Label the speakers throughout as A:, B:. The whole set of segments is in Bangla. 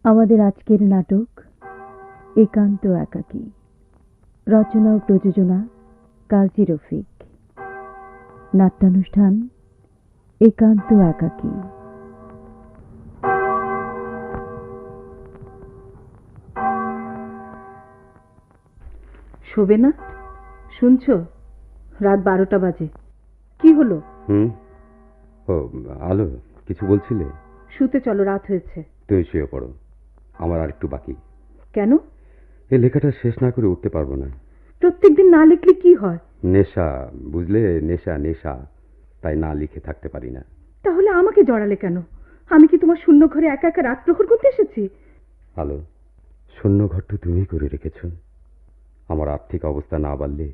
A: আমাদের আজকের নাটক একান্ত একাকী, রচনা ও প্রযোজনা কাজী রফিক, নাট্যানুষ্ঠান একান্ত একাকী। শোবে না? শুনছো? রাত 12টা বাজে। কি হলো?
B: ও আলো, কিছু বলছিলে?
A: শুতে চলো, রাত হয়েছে।
B: তুমি শুয়ে পড়ো, আমার আর একটু বাকি।
A: কেন?
B: এই লেখাটা শেষ না করে উঠতে পারবো না।
A: প্রত্যেকদিন না লিখলে কি হয়?
B: নেশা, বুঝলে, নেশা নেশা, তাই না লিখে থাকতে পারি না।
A: তাহলে আমাকে জড়ালে কেন? আমি কি তোমার শূন্য ঘরে একা একা রাত প্রহর করতে এসেছি?
B: আলো, শূন্য ঘরটা তুমিই করে রেখেছ। আমার আর্থিক অবস্থা না বাড়লে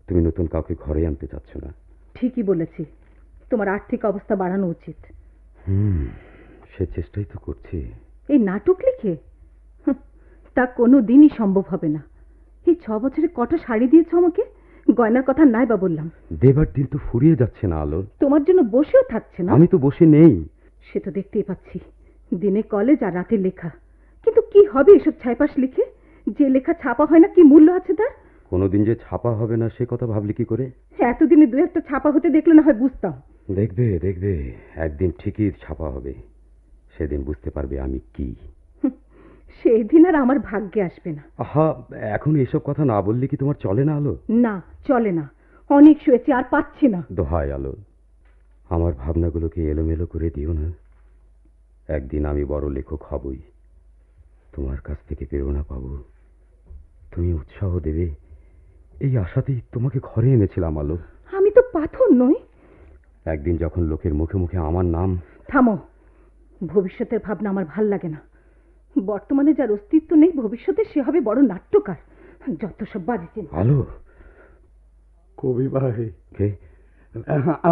B: তুমি নতুন কাউকে ঘরে আনতে চাচ্ছ না।
A: ঠিকই বলেছি, তোমার আর্থিক অবস্থা বাড়ানো উচিত।
B: সে চেষ্টাই তো করছি।
A: এই নাটক লিখে? তা কোনো দিনই সম্ভব হবে না। এই 6 বছরে কটা শাড়ি দিয়েছো আমাকে, গয়নার কথা নাই বা বললাম।
B: দেবার দিন তো ফুরিয়ে যাচ্ছে না আলো।
A: তোমার জন্য বসেও থাকছে না।
B: আমি তো বসে নেই।
A: সে তো দেখতেই পাচ্ছি, দিনে কলেজ আর রাতে লেখা। কিন্তু কি হবে এসব ছাইপাশ লিখে? যে লেখা ছাপা হয় না, কি মূল্য আছে তার?
B: কোনোদিন যে ছাপা হবে না সে কথা ভাবলি কি করে?
A: এতদিনে 2-1টা ছাপা হতে দেখলে না হয় বুঝতাম।
B: দেখবে দেখবে, একদিন ঠিকই ছাপা হবে। সেদিন বুঝতে পারবে আমি কি।
A: সেই দিন আর আমার ভাগ্যে আসবে না।
B: আহা, এখন এসব কথা না বললে কি তোমার চলে না আলো?
A: না, চলে না। অনেক শুয়েছি, আর পাচ্ছি না।
B: দোহাই আলো, আমার ভাবনাগুলোকে এলোমেলো করে দিও না। একদিন আমি বড় লেখক হবই, তোমার কাছ থেকে প্রেরণা পাবো, তুমি উৎসাহ দেবে, এই আশাতেই তোমাকে ঘরে এনেছিলাম আলো।
A: আমি তো পাথর নই।
B: একদিন যখন লোকের মুখে মুখে আমার নাম...
A: থামো, ভবিষ্যতের ভাবনা আমার ভাল লাগে না। বর্তমানে যার অস্তিত্ব নেই, ভবিষ্যতে সে হবে বড় নাট্যকার। যত সব বাজে।
B: আলো,
C: কবি ভাই।
B: কে?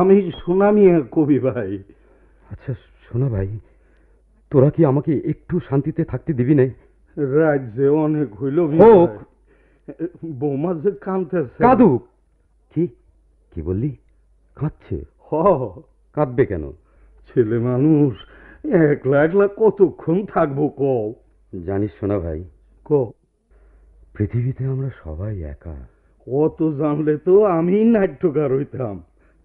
C: আমি সুনামিয়া কবি ভাই।
B: আচ্ছা শোনা ভাই, তোরা কি আমাকে একটু শান্তিতে থাকতে দিবি না?
C: রাজ্যে অনেক হইল,
B: হোক।
C: বৌমা যে কাঁদতেছে।
B: কাঁদুক। কি কি বললি? কাঁদছে?
C: হ,
B: কাঁদবে কেন?
C: ছেলে মানুষ একলা একলা কতক্ষণ থাকবো কও?
B: জানিস শোনা ভাই,
C: ক
B: পৃথিবীতে আমরা সবাই একা।
C: অত জানলে তো আমি নাট্যকার হইতাম,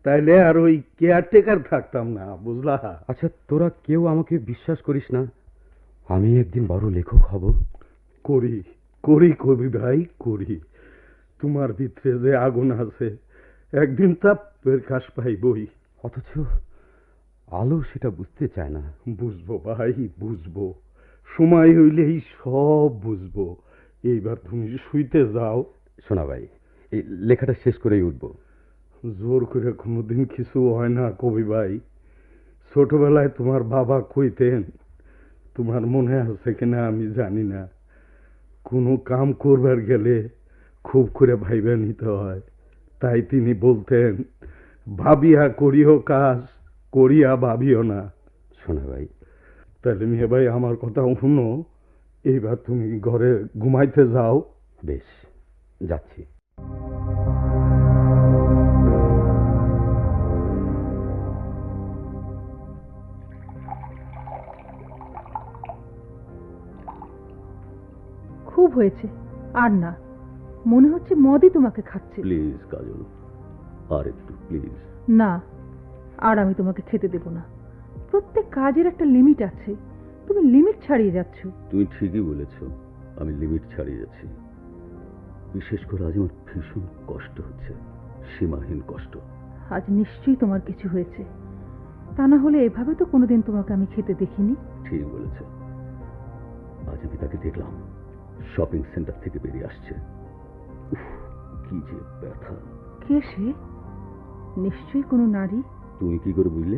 C: তাইলে আর ওই কেয়ারটেকার থাকতাম না, বুঝলা?
B: আচ্ছা তোরা কেউ আমাকে বিশ্বাস করিস না আমি একদিন বড় লেখক হব?
C: করি করি কবি ভাই, করি। তোমার ভিতরে যে আগুন আছে, একদিন তা প্রকাশ পাইবই।
B: অথচ আলো সেটা বুঝতে চায় না।
C: বুঝবো ভাই, বুঝবো। সময় হইলেই সব বুঝবো। এইবার তুমি শুইতে যাও।
B: শোনা ভাই, এই লেখাটা শেষ করেই উঠবো।
C: জোর করে কোনোদিন কিছু হয় না কবি ভাই। ছোটবেলায় তোমার বাবা কইতেন, তোমার মনে আছে কিনা আমি জানি না, কোনো কাম করবার গেলে খুব করে ভাইবা নিতে হয়। তাই তিনি বলতেন, ভাবিয়া করিও কাজ, করিয়া ভাবিও না।
B: শোনা ভাই,
C: তাহলে মেয়ে ভাই আমার কথা শুনো, এইবার তুমি ঘরে ঘুমাইতে যাও।
B: বেশ, যাচ্ছি।
A: খুব হয়েছে, আর না। মনে হচ্ছে মদই তোমাকে খাচ্ছে।
D: প্লিজ কাজল, আর একটু প্লিজ।
A: না, আর আমি তোমাকে খেতে দেব না। প্রত্যেক কাজের একটা লিমিট আছে, তুমি লিমিট ছাড়িয়ে যাচ্ছ।
D: তুমি ঠিকই বলেছ, আমি লিমিট ছাড়িয়ে যাচ্ছি। বিশেষ করে আজ আমার ভীষণ কষ্ট হচ্ছে, সীমাহীন কষ্ট।
A: আজ নিশ্চয়ই তোমার কিছু হয়েছে, তা না হলে এভাবে তো কোনোদিন তোমাকে আমি খেতে দেখিনি।
D: ঠিক বলেছ, আজ আমি তাকে দেখলাম, শপিং সেন্টার থেকে বেরিয়ে আসছে। উফ, কি যে ব্যথা।
A: কে সে? নিশ্চয়ই কোনো নারী।
D: তুমি কি করে বুঝলে?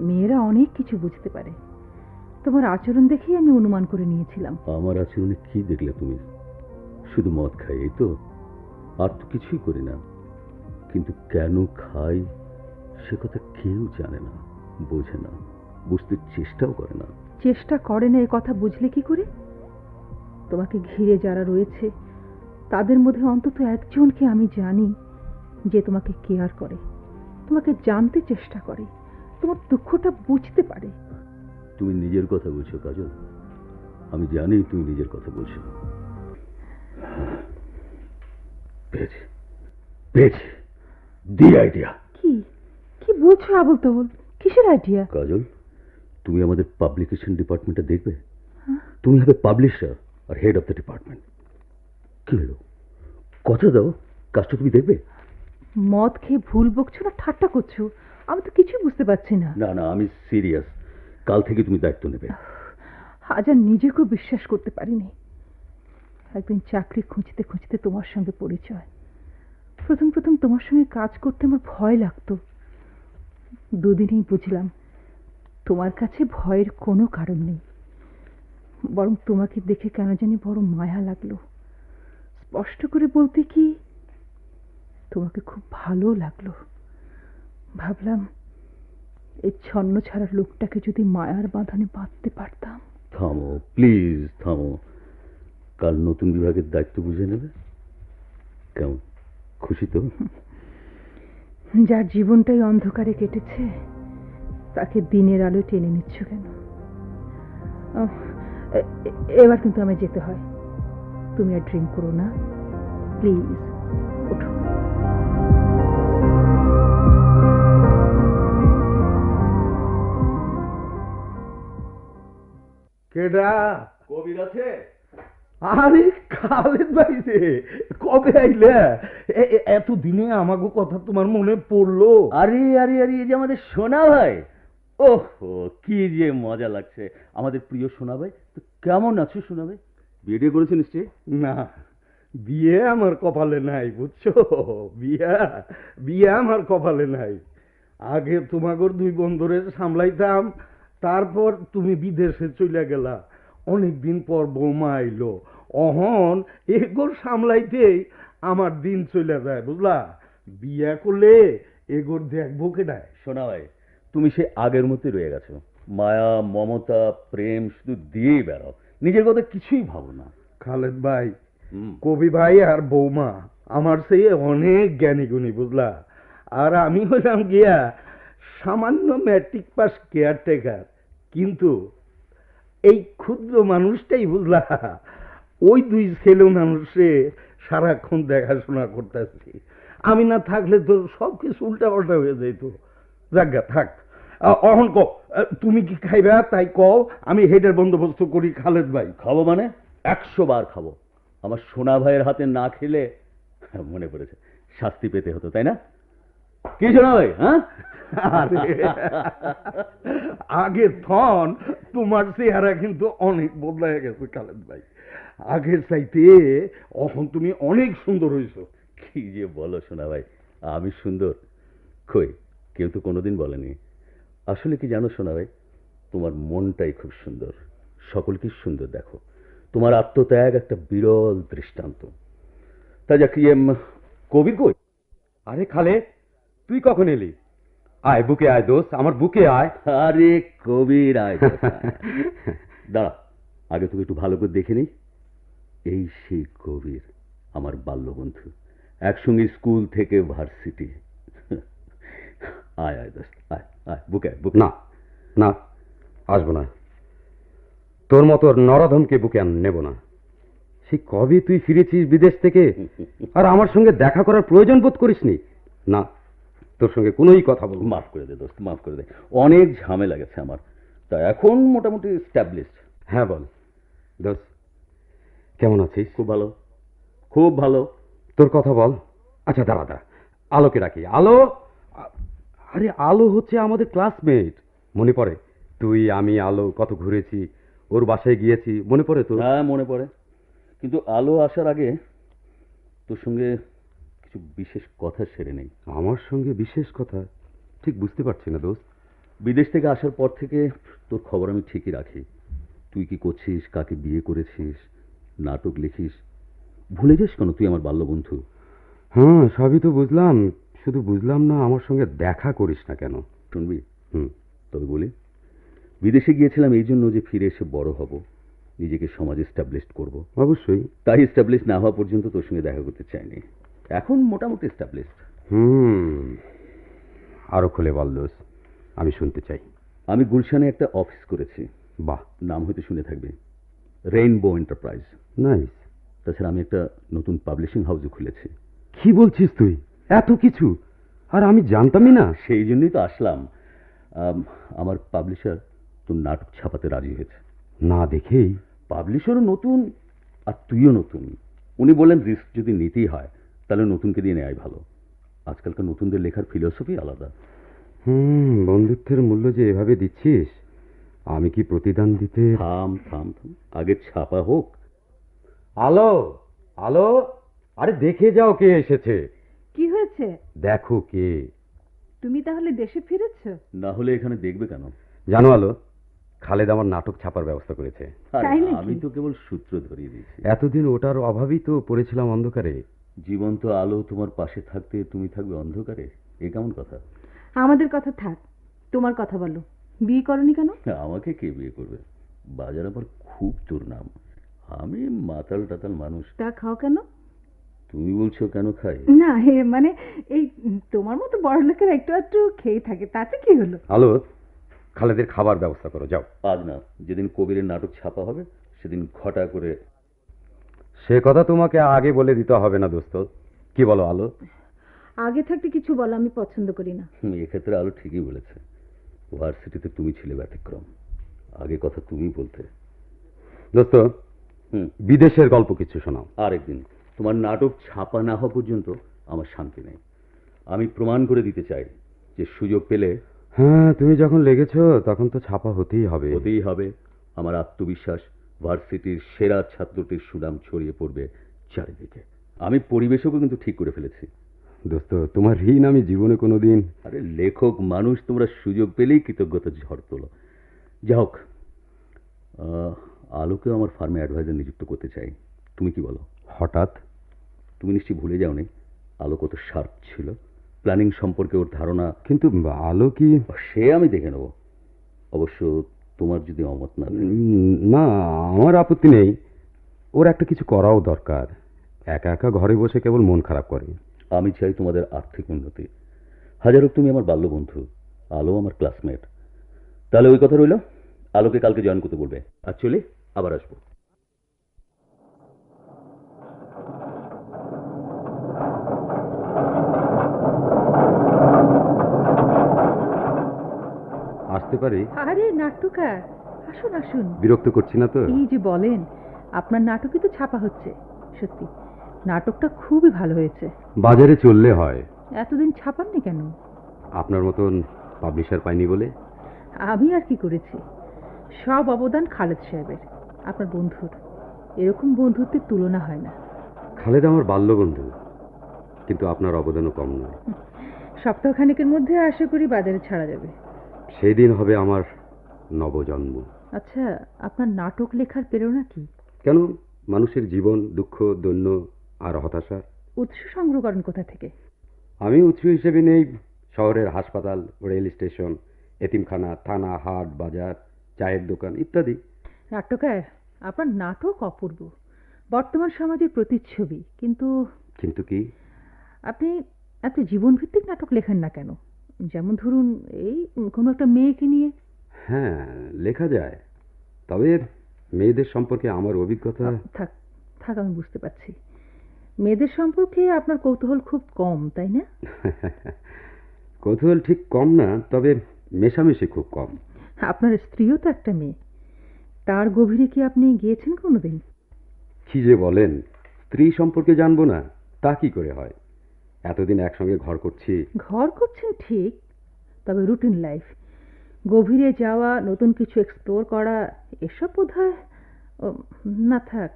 A: মেয়েরা অনেক কিছু বুঝতে পারে। তোমার আচরণ দেখেই আমি অনুমান করে নিয়েছিলাম।
D: আমার আচরণে কি দেখলে তুমি? শুধু মদ খাই, এই তো, আর তো কিছুই করি না। কিন্তু কেন খাই সে কথা কেউ জানে না, বোঝে না, বুঝতে চেষ্টাও করে না।
A: চেষ্টা করে না এ কথা বুঝলে কি করে? তোমাকে ঘিরে যারা রয়েছে তাদের মধ্যে অন্তত একজনকে আমি জানি যে তোমাকে কেয়ার করে, তোমাকে জানতে চেষ্টা করে, তোমার দুঃখটা বুঝতে পারে।
D: তুমি নিজের কথা বুঝছো কাজল, আমি জানি তুই নিজের কথা বলছো। পেয়েছি পেয়েছি, দি আইডিয়া।
A: কি কি বলছো আবল তাবল? কিসের আইডিয়া?
D: কাজল, তুমি আমাদের পাবলিকেশন ডিপার্টমেন্টটা দেখবে। তুমি হবে পাবলিশার আর হেড অফ দ্য ডিপার্টমেন্ট। কি হলো, কথা দাও, কাজটা তুমি দেখবে।
A: মদ খেয়ে ভুল বকছো না ঠাট্টা করছো? আমি তো কিছুই বুঝতে পারছি না।
D: না না, আমি সিরিয়াস। কাল থেকে তুমি দায়িত্ব নেবে।
A: আজ আর নিজেকেও বিশ্বাস করতে পারিনি। একদিন চাকরি খুঁজতে খুঁজতে তোমার সঙ্গে পরিচয়। প্রথম প্রথম তোমার সঙ্গে কাজ করতে আমার ভয় লাগতো। দুদিনেই বুঝলাম তোমার কাছে ভয়ের কোনো কারণ নেই, বরং তোমাকে দেখে কেন জানি বড় মায়া লাগলো। স্পষ্ট করে বলতে কি, তোমাকে খুব ভালো লাগলো। ভাবলাম এই ছন্ন ছাড়া লোকটাকে যদি মায়ার বাঁধনে বাঁধতে পারতাম।
D: থামো প্লিজ, থামো। কাল নতুন বিভাগের দায়িত্ব বুঝে নেবে। কেমন, খুশি তো?
A: যার জীবনটাই অন্ধকারে কেটেছে তাকে দিনের আলো টেনে নিচ্ছ কেন? এবার কিন্তু আমায় যেতে হয়। তুমি আর ড্রিঙ্ক করো না প্লিজ, ওঠো।
C: কেডা?
D: কবির আছে?
C: আরে খালেদ ভাই যে, কবে আইলে? এত দিনে আমাগো কথা তোমার মনে পড়লো?
D: আরে আরে আরে, এই যে আমাদের সোনা ভাই। ওহো, কি যে মজা লাগছে। আমাদের প্রিয় সোনা ভাই। তো কেমন আছো সোনা ভাই? বিয়ে করেছে নিশ্চয়ই?
C: না, বিয়ে আমার কপালে নাই, বুঝছো? বিয়া বিয়ে আমার কপালে নাই। আগে তোমাগর দুই বন্ধুরে সামলাইতাম, তারপর তুমি বিদেশে চলে গেলা। অনেকদিন পর বৌমা আইলো, অহন এগোর সামলাইতেই আমার দিন চলে যায়, বুঝলা? বিয়া করলে এগোর দেখবো কেডায়?
D: সোনা ভাই, তুমি সে আগের মতোই রয়ে গেছো। মায়া, মমতা, প্রেম শুধু দিয়েই বেড়াও, নিজের কথা কিছুই ভাবো না।
C: খালেদ ভাই, কবি ভাই আর বৌমা আমার সেই অনেক জ্ঞানী গুণী, বুঝলা? আর আমি হলাম গিয়া সামান্য ম্যাট্রিক পাস কেয়ারটেকার। কিন্তু এই ক্ষুদ্র মানুষটাই, বুঝলা, ওই দুই ছেলে মানুষে সারাক্ষণ দেখাশোনা করতেছি। আমি না থাকলে তো সব কিছু উল্টা পাল্টা হয়ে যেত। যাজ্ঞা থাক। অহন ক, তুমি কি খাইবা তাই কও, আমি হেডের বন্দোবস্ত করি। খালেদ ভাই,
D: খাবো মানে 100 বার খাবো। আমার সোনা ভাইয়ের হাতে না খেলে মনে পড়েছে শাস্তি পেতে হতো, তাই না? কি সোনা ভাই? হ্যাঁ,
C: আগে থন তোমার চেহারা কিন্তু অনেক বদলায় গেছে খালেদ ভাই। আগের চাইতে এখন তুমি অনেক সুন্দর হয়েছো।
D: কি যে বলো সোনা ভাই, আমি সুন্দর? কই, কেউ তো কোনোদিন বলেনি। আসলে কি জানো সোনা ভাই, তোমার মনটাই খুব সুন্দর। সকলকে সুন্দর দেখো। তোমার আত্মত্যাগ একটা বিরল দৃষ্টান্ত। তা যা কি কবির কই?
B: আরে খালে, তুই কখন এলি? আয় বুকে আয় দোস্ত, আমার বুকে আয়।
D: আরে কবির আয়। দাঁড়া, আগে তোকে একটু ভালো করে দেখে নিই। এই সেই কবির, আমার বাল্যবন্ধু, একসঙ্গে স্কুল থেকে ভার্সিটি। আয় আয় দোস্ত, আয় আয়, বুকে আয়, বুকে।
B: না না, আসবো না। তোর মতো নরধমকে বুকে নেব না। সে কবে তুই ফিরেছিস বিদেশ থেকে, আর আমার সঙ্গে দেখা করার প্রয়োজন বোধ করিসনি? না, তোর সঙ্গে কোনোই কথা বলবো।
D: মাফ করে দে দোস্ত, মাফ করে দে। অনেক ঝামেলা গেছে আমার, তা এখন মোটামুটি এস্টাবলিশড।
B: হ্যাঁ বল দোস্ত, কেমন আছিস?
D: খুব ভালো, খুব ভালো।
B: তোর কথা বল। আচ্ছা দাঁড়া দাঁড়া, আলোকে রাখি। আলো, আরে আলো হচ্ছে আমাদের ক্লাসমেট, মনে পড়ে? তুই, আমি, আলো কত ঘুরেছি, ওর বাসায় গিয়েছি, মনে পড়ে তো?
D: হ্যাঁ মনে পড়ে, কিন্তু আলো আসার আগে তোর সঙ্গে কিছু বিশেষ কথা সেরে নেই।
B: আমার সঙ্গে বিশেষ কথা? ঠিক বুঝতে পারছি না দোস্ত।
D: বিদেশ থেকে আসার পর থেকে তোর খবর আমি ঠিকই রাখি। তুই কি করছিস, কাকে বিয়ে করেছিস, নাটক লিখিস, ভুলে যাস কেন তুই আমার বাল্যবন্ধু?
B: হ্যাঁ সবই তো বুঝলাম, শুধু বুঝলাম না আমার সঙ্গে দেখা করিস না কেন।
D: শুনবি? তবে বলি, বিদেশে গিয়েছিলাম এই জন্য যে ফিরে এসে বড় হব, নিজেকে সমাজে এস্টাবলিশড করব।
B: অবশ্যই।
D: তাই এস্টাবলিশ না হওয়া পর্যন্ত তোর সঙ্গে দেখা করতে চাইনি। এখন মোটামুটি এস্টাবলিশড।
B: আরো খুলে বল দোস্ত, আমি শুনতে চাই।
D: আমি গুলশানে একটা অফিস করেছি।
B: বাহ,
D: নাম হয়তো শুনে থাকবে, রেইনবো এন্টারপ্রাইজ।
B: নাইস।
D: তাছাড়া আমি একটা নতুন পাবলিশিং হাউসও খুলেছি।
B: কি বলছিস তুই? এত কিছু! আর আমি জানতামই না।
D: সেই জন্যই তো আসলাম। আমার পাবলিশার তোর নাটক ছাপাতে রাজি হয়েছে।
B: না দেখেই?
D: পাবলিশারও নতুন, আর তুইও নতুন। উনি বললেন রিস্ক যদি নিতেই হয় তাহলে নতুনকে দিয়ে নেওয়াই ভালো। আজকালকার নতুনদের লেখার ফিলোসফি আলাদা।
B: বন্ধুত্বের মূল্য যে এভাবে দিচ্ছিস, আমি কি প্রতিদান দিতে?
D: থাম থাম থাম, আগে ছাপা হোক।
B: আলো, আলো, আরে দেখে যাও কে এসেছে।
A: কি হয়েছে?
B: দেখো কে।
A: তুমি তাহলে দেশে ফিরেছ?
D: না হলে এখানে দেখবে কেন?
B: জানো আলো, খালেদ আমার নাটক ছাপার ব্যবস্থা করেছে।
D: আরে,
A: তাই নাকি?
D: আমি তো কেবল সূত্র ধরিয়ে দিয়েছি।
B: এতদিন ওটার অভাবই তো পড়েছিলাম অন্ধকারে।
D: জীবন্ত আলো তোমার পাশে থাকতে তুমি থাকবে অন্ধকারে, এ কেমন কথা?
A: আমাদের কথা থাক, তোমার কথা বলো। বিয়ে করনি কেন?
D: আমাকে কে বিয়ে করবে? বাজার আমার খুব দুর্নাম। আমি মাতাল টাতাল মানুষ।
A: তা খাও কেন?
D: তুমি বলছো কেন খাই?
A: না, মানে এই তোমার মতো বড় লোকের একটু একটু খেয়ে থাকে, তাতে কি হলো?
B: আলো, খালেদের খাবার ব্যবস্থা করো, যাও।
D: আজ না, যেদিন কবিরের নাটক ছাপা হবে সেদিন ঘটা করে।
B: সে কথা তোমাকে আগে বলে দিতে হবে না দোস্ত। কি বলো আলো?
A: আগে থাকতে কিছু বলা আমি পছন্দ করি না।
D: এক্ষেত্রে আলো ঠিকই বলেছে। ভার্সিটিতে তুমি ছিলে ব্যতিক্রম, আগে কথা তুমি বলতে।
B: দোস্ত, বিদেশের গল্প কিছু শোনাও।
D: আরেকদিন। তোমার নাটক ছাপা না হওয়া পর্যন্ত আমার শান্তি নেই। আমি প্রমাণ করে দিতে চাই যে সুযোগ পেলে।
B: হ্যাঁ, তুমি যখন লেগেছো তখন তো ছাপা হতেই হবে।
D: হতেই হবে। আমার আত্মবিশ্বাস ভার্সিটির সেরা ছাত্রটির সুনাম ছড়িয়ে পড়বে চারিদিকে। আমি পরিবেশকও কিন্তু ঠিক করে ফেলেছি।
B: দোস্ত, তোমার ঋণ আমি জীবনে কোনোদিন।
D: আরে লেখক মানুষ, তোমরা সুযোগ পেলেই কৃতজ্ঞতা ঝড় তোলো। যা হোক, আলোকেও আমার ফার্মে অ্যাডভাইজার নিযুক্ত করতে চাই। তুমি কি বলো?
B: হঠাৎ?
D: তুমি নিশ্চয়ই ভুলে যাওনি আলো কত শার্প ছিল, প্ল্যানিং সম্পর্কে ওর ধারণা।
B: কিন্তু আলো কি?
D: সে আমি দেখে নেব। অবশ্য তোমার যদি অমত না থাকে।
B: না, আমার আপত্তি নেই। ওর একটা কিছু করাও দরকার। একা একা ঘরে বসে কেবল মন খারাপ করে।
D: আমি চাই তোমাদের আর্থিক উন্নতি। হাজার হোক তুমি আমার বাল্যবন্ধু, আলো আমার ক্লাসমেট। তাহলে ওই কথা রইল, আলোকে কালকে জয়েন করতে বলবে। অ্যাকচুয়ালি আবার আসবো।
B: আসতে পারি?
A: আরে নাট্যকার, আসুন আসুন।
B: বিরক্ত করছি না তো?
A: এই যে বলেন, আপনার নাটকই তো ছাপা হচ্ছে। সত্যি নাটকটা খুবই ভালো হয়েছে।
B: বাজারে চললে হয়।
A: এতদিন ছাপাননি কেন?
B: আপনার মতন পাবলিশার পাইনি বলে।
A: আমি আর কি করেছি? সব অবদান খালেদ সাহেবের, আপনার বন্ধুর। এরকম বন্ধুত্বের তুলনা হয় না।
B: খালেদ আমার বাল্যবন্ধু, কিন্তু আপনার অবদানও কম নয়।
A: সপ্তাহখানেকের মধ্যে আশা করি বাজারে ছাড়া যাবে।
B: সেই দিন হবে আমার নবজন্ম।
A: আচ্ছা, আপনার নাটক লেখার প্রেরণা কি?
B: কেন? মানুষের জীবন, দুঃখ, দৈন্য আর হতাশা।
A: উৎস সংগ্রহ করেন কোথা থেকে?
B: আমি উৎস হিসেবে নেই শহরের হাসপাতাল, রেল স্টেশন, এতিমখানা, থানা, হাট, বাজার, চায়ের দোকান ইত্যাদি।
A: নাট্যকার, আপনার নাটক অপূর্ব, বর্তমান সমাজের প্রতিচ্ছবি। কিন্তু
B: কিন্তু কি?
A: আপনি আপনি জীবনভিত্তিক নাটক লেখেন না কেন? যেমন ধরুন, এই কোনো একটা মেয়েকে নিয়ে।
B: হ্যাঁ, লেখা যায়, তবে মেয়েদের সম্পর্কে আমার অভিজ্ঞতা।
A: থাক থাক, আমি বুঝতে পারছি। মেয়েদের সম্পর্কে আপনার কৌতূহল খুব কম, তাই না?
B: কৌতূহল ঠিক কম না, তবে মেশামেশি খুব কম।
A: আপনার স্ত্রীও তো একটা মেয়ে, তার গভীরে কি আপনি গিয়েছেন কোনোদিন?
B: কি যে বলেন! স্ত্রী সম্পর্কে জানবো না, তা কি করে হয়? এতদিন একসঙ্গে ঘর করছি।
A: ঘর করছেন ঠিক, তবে রুটিন লাইফ, গভীরে যাওয়া, নতুন কিছু এক্সপ্লোর করা, এসব বোধহয় না থাক।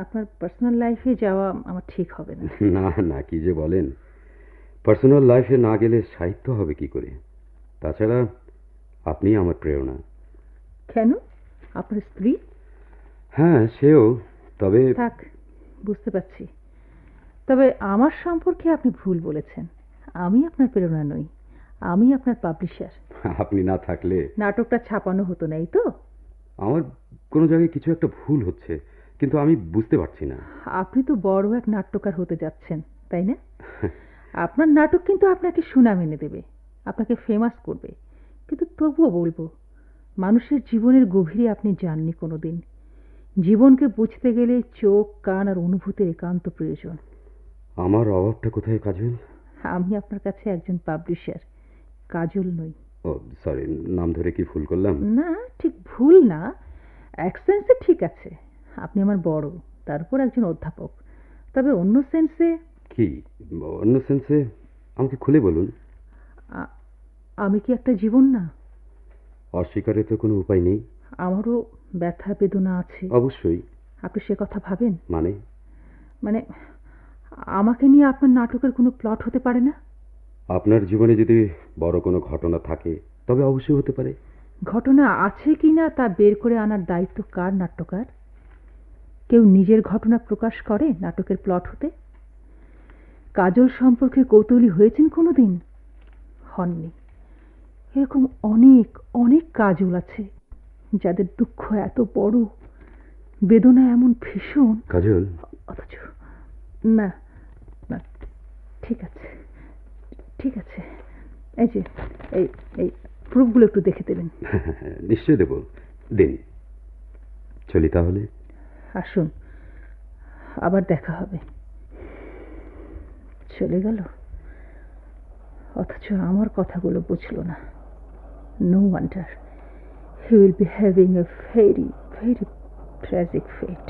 A: আপনার পার্সোনাল লাইফে যাওয়া আমার ঠিক হবে না।
B: না না, কি যে বলেন! পার্সোনাল লাইফে না গেলে সাহিত্য হবে কি করে? তাছাড়া আপনি আমার প্রেরণা।
A: কেন? আপনার স্ত্রী?
B: হ্যাঁ, সেও, তবে।
A: থাক, বুঝতে পারছি। তবে আমার সম্পর্কে আপনি ভুল বলেছেন। আমি আপনার প্রেরণা নই, আমি আপনার পাবলিশার।
B: আপনি না থাকলে
A: নাটকটা ছাপানো হতো না, এই তো?
B: আমার কোনো জায়গায় কিছু একটা ভুল হচ্ছে, কিন্তু আমি বুঝতে পারছি না।
A: আপনি তো বড় এক নাট্যকার হতে যাচ্ছেন, তাই না? আপনার নাটক কিন্তু আপনাকে সুনাম এনে দেবে, আপনাকে ফেমাস করবে। কিন্তু তবুও বলবো, মানুষের জীবনের গভীরে আপনি যাননি কোনোদিন। জীবনকে বুঝতে গেলে চোখ, কান আর অনুভূতির একান্ত প্রয়োজন।
B: আমার অভাবটা কোথায় কাজল?
A: আমি আপনার কাছে একজন পাবলিশার, কাজল নই।
B: ও সরি, নাম ধরে কি ভুল করলাম?
A: না, ঠিক ভুল না, এক সেন্সে ঠিক আছে। আপনি আমার বড়, তারপর একজন অধ্যাপক। তবে অন্য সেন্সে।
B: কি অন্য সেন্সে? আমাকে খুলে বলুন।
A: আমি কি একটা জীবন না?
B: অস্বীকারে তো কোনো উপায় নেই।
A: আমারও ব্যথা বেদনা আছে।
B: অবশ্যই।
A: আপনি সে কথা ভাবেন?
B: মানে?
A: মানে আমাকে নিয়ে আপনার নাটকের কোনো প্লট হতে পারে না?
B: আপনার জীবনে যদি বড় কোনো ঘটনা থাকে তবে অবশ্যই হতে পারে।
A: ঘটনা আছে কিনা তা বের করে আনার দায়িত্ব কার? নাট্যকার। কেউ নিজের ঘটনা প্রকাশ করে নাটকের প্লট হতে? কাজল সম্পর্কে কৌতূহলী হয়েছেন কোনোদিন? হননি। এরকম অনেক অনেক কাজল আছে যাদের দুঃখ এত বড়, বেদনা এমন ভীষণ।
B: কাজল,
A: অথচ না, না, ঠিক আছে, ঠিক আছে, এই যে এই এই প্রুফগুলো একটু দেখে দেবেন।
B: নিশ্চয় দেব, দিন। চলি তাহলে।
A: আসুন, আবার দেখা হবে। চলে গেল, অথচ আমার কথাগুলো বুঝলো না। No wonder he will be having a very very tragic fate.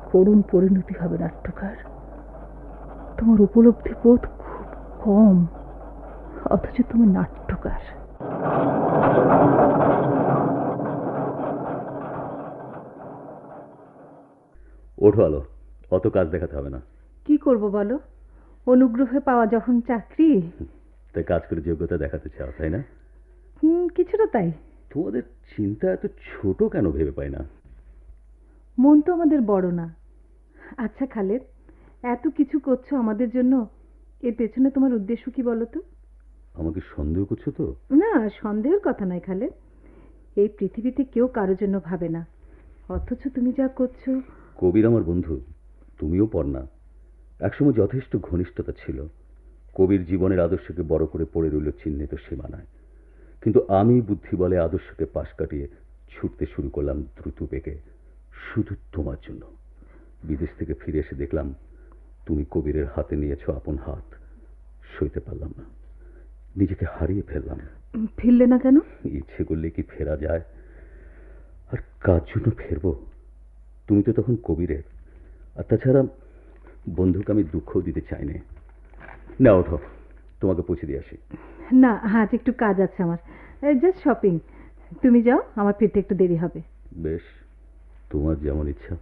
A: করুণ পরিণতি হবে নাট্যকার। তোমার উপলব্ধি বোধ খুব কম, অথচ তুমি নাট্যকার।
D: ওঠো আলো, অত কাজ দেখাতে হবে না।
A: কি করব বলো? অনুগ্রহে পাওয়া যখন চাকরি।
D: তাই কাজ করে যোগ্যতা দেখাতে চাও, তাই না?
A: কিছুটা তাই।
D: তোমাদের চিন্তা এত ছোট কেন ভেবে পাই না।
A: মন তো আমাদের বড় না। আচ্ছা খালেদ, এত কিছু করছো আমাদের জন্য, এর পেছনে তোমার উদ্দেশ্য কি বলো তো?
D: আমাকে সন্দেহ করছো তো?
A: না, সন্দেহের কথা নয় খালেদ। এই পৃথিবীতে কেউ কারোর জন্য ভাবে না, অথচ তুমি যা করছো।
D: কবির আমার বন্ধু, তুমিও পড়না। একসময় যথেষ্ট ঘনিষ্ঠতা ছিল। কবির জীবনের আদর্শকে বড় করে পড়ে রইল চিহ্নিত সীমানায়। কিন্তু আমি বুদ্ধি বলে আদর্শকে পাশ কাটিয়ে ছুটতে শুরু করলাম দ্রুত বেগে, শুধু তোমার জন্য। বিদেশ থেকে ফিরে এসে দেখলাম তুমি কবিরের হাতে নিয়েছো আপন হাত। সইতে পারলাম না, নিজেকে হারিয়ে ফেললাম।
A: ফিরলে না কেন?
D: ইচ্ছে করলে কি ফেরা যায়? আর কার জন্য ফেরবো? তুমি তো তখন কবিরের। আর তাছাড়া বন্ধুকে আমি দুঃখও দিতে চাইনি। না, ওঠো, তোমাকে পৌঁছে দিয়ে আসি।
A: না, আজ একটু কাজ আছে আমার, জাস্ট শপিং। তুমি যাও, আমার ফিরতে একটু দেরি হবে।
D: বেশ, তোমার যেমন ইচ্ছা।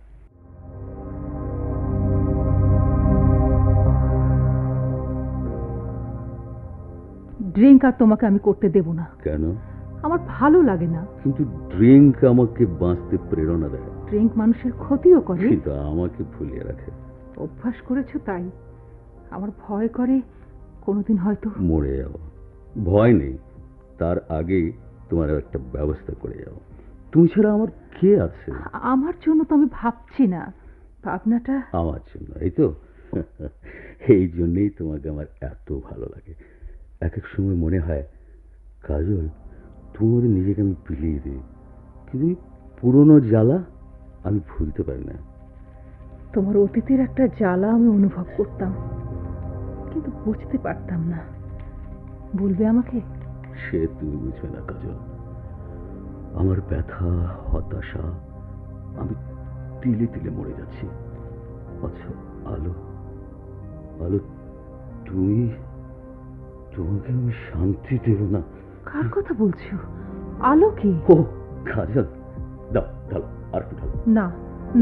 A: ড্রিঙ্ক আর তোমাকে আমি করতে দেব না।
D: কেন?
A: আমার ভালো লাগে না।
D: কিন্তু ড্রিঙ্ক আমাকে বাঁচতে প্রেরণা দেয়।
A: ড্রিঙ্ক মানুষের ক্ষতিও করে।
D: কিন্তু আমাকে ভুলিয়ে রাখে।
A: অভ্যাস করেছো তাই। আমার ভয় করে কোনোদিন হয়তো
D: মরে যাও। ভয় নেই, তার আগেই তোমার একটা ব্যবস্থা করে যাও। তুমি ছাড়া আমার কে আছে?
A: আমার জন্য তো আমি ভাবছি না, ভাবনাটা
D: আমার জন্য। এই তো এই জন্যই তোমাকে আমার এত ভালো লাগে। এক এক সময় মনে হয় কাজল, তুমি নিজেকে আমি বিলিয়ে দিই, কিন্তু পুরনো জ্বালা আমি ভুলতে পারি না।
A: তোমার অতীতের একটা জ্বালা আমি অনুভব করতাম, কিন্তু বুঝতে পারতাম না। বলবে আমাকে?
D: সে তুমি বুঝবে না কাজল। আমার ব্যথা, হতাশা, আমি তিলে তিলে মরে যাচ্ছি। আচ্ছা আলো, আলো, তোমাকে আমি শান্তি দেব না।
A: কার কথা বলছো? আলো কি?
D: ও কাজল, দাও ঢালো, আর একটু ঢালো।
A: না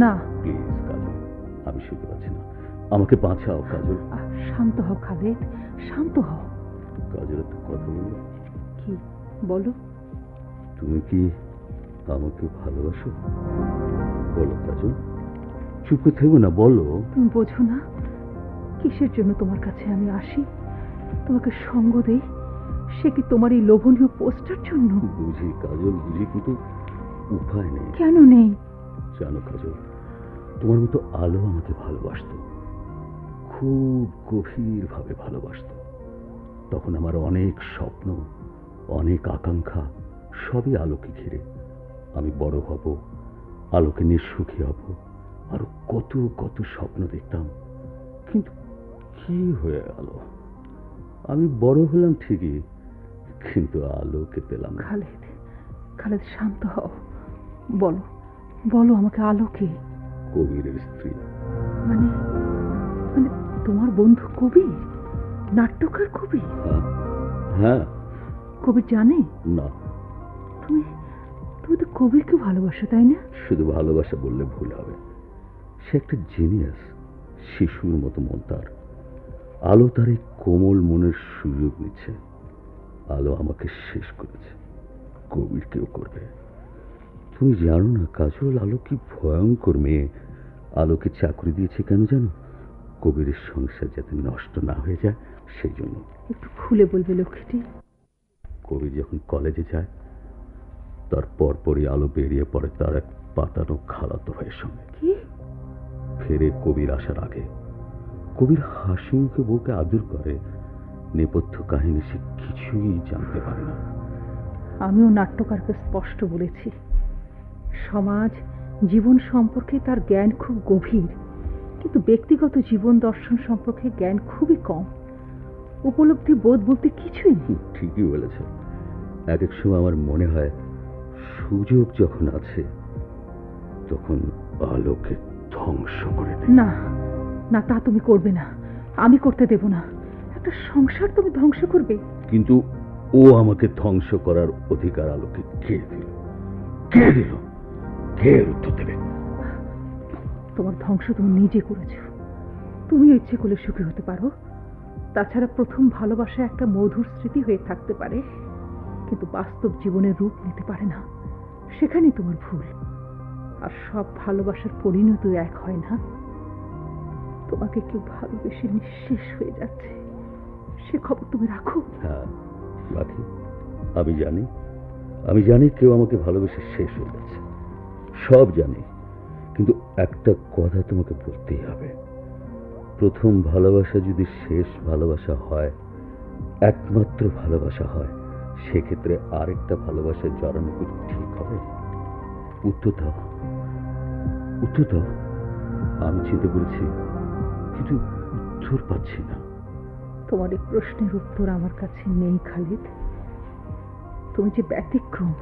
A: না,
D: প্লিজ কাজল, আমি শুনতে পাচ্ছি না, আমাকে বাঁচাও কাজল।
A: শান্ত হও খালেদ, শান্ত হও।
D: কাজল, একটা কথা বলো।
A: কি বলো?
D: তুমি কি আমাকে ভালোবাসো? বলো কাজল, চুপ করে থেকো না, বলো।
A: তুমি বোঝো না কিসের জন্য তোমার কাছে আমি আসি, তোমাকে সঙ্গ দেই, সে কি তোমার এই লোভনীয় পোস্টার জন্য?
D: বুঝি কাজল, বুঝি, কিন্তু উপায় নেই।
A: কেন নেই?
D: জানো কাজল, তোমার মতো আলো আমাকে ভালোবাসতো, খুব গভীরভাবে ভালোবাসতো। তখন আমার অনেক স্বপ্ন, অনেক আকাঙ্ক্ষা, সবই আলোকে ঘিরে। আমি বড় হব, আলোকে নিয়ে সুখী হব, আরো কত কত স্বপ্ন দেখতাম। কিন্তু কি হয়ে গেল? আমি বড় হলাম ঠিকই, কিন্তু আলোকে পেলাম না।
A: খালেদ, খালেদ শান্ত হও। বলো, বলো আমাকে আলোকে।
D: কবিরের স্ত্রী।
A: মানে মানে তোমার বন্ধু কবির, নাট্যকার কবির?
D: হ্যাঁ হ্যাঁ।
A: কবির জানে?
D: না।
A: তুমি তুমি তো কবিরকে ভালোবাসো, তাই না?
D: শুধু ভালোবাসা বললে ভুল হবে। সে একটা জিনিয়াস, শিশুর মতো মন তার। আলো তার এই কোমল মনের সুযোগ নিচ্ছে। আলো আমাকে শেষ করেছে, কবির কেউ করবে। তুমি জানো না কাজল, আলো কি ভয়ঙ্কর মেয়ে। আলোকে চাকরি দিয়েছে কেন জানো? কবিরের সংসার যাতে নষ্ট না হয়ে যায় সেই জন্য।
A: একটু খুলে বলবে লক্ষ্মীটি?
D: কবির যখন কলেজে যায় তার পরপরই আলো বেরিয়ে পড়ে তার এক পাতানো খালাতো ভাইয়ের সঙ্গে।
A: কি?
D: ফেরে কবির আসার আগে। কবির হাসি মুখে বউকে আদর করে। নেপথ্য কাহিনী সে কিছুই জানতে পারে না।
A: আমিও নাট্যকারকে স্পষ্ট বলেছি, সমাজ জীবন সম্পর্কে তার জ্ঞান খুব গভীর, কিন্তু ব্যক্তিগত জীবন দর্শন সম্পর্কে জ্ঞান খুবই কম। উপলব্ধি বোধ বলতে কিছুই নেই।
D: ঠিকই বলেছ। এক এক সময় আমার মনে হয় সুযোগ যখন আছে তখন আলোকে ধ্বংস করে দেয়।
A: না না, তা তুমি করবে না, আমি করতে দেব না। একটা সংসার তুমি ধ্বংস করবে?
D: কিন্তু ও আমাকে ধ্বংস করার অধিকার আলোকে কে দিল? কে দিল? কে উত্তর দেবে?
A: তোমার ধ্বংস তুমি নিজে করেছো। তুমি ইচ্ছে করলে সুখী হতে পারো। তাছাড়া প্রথম ভালোবাসা একটা মধুর স্মৃতি হয়ে থাকতে পারে, কিন্তু বাস্তব জীবনের রূপ নিতে পারে না। সেখানেই তোমার ভুল। আর সব ভালোবাসার পরিণতি এক হয় না। তোমাকে কেউ ভালোবেসে নিঃশেষ হয়ে যাচ্ছে, সে খবর তুমি রাখো।
D: হ্যাঁ রাখি। আমি জানি কেউ আমাকে ভালোবেসে শেষ হয়ে যাচ্ছে, সব জানি। কিন্তু একটা কথা তোমাকে বলতেই হবে, প্রথম ভালোবাসা যদি শেষ ভালোবাসা হয়, একমাত্র ভালোবাসা হয়, সেক্ষেত্রে আরেকটা ভালোবাসায় জড়ানো কি ঠিক হবে? উত্তর দাও, উত্তর দাও। আমি চিন্তা করেছি, কিন্তু উত্তর পাচ্ছি না।
A: তোমার এই প্রশ্নের উত্তর আমার কাছে নেই খালিদ। তুমি যে ব্যতিক্রম,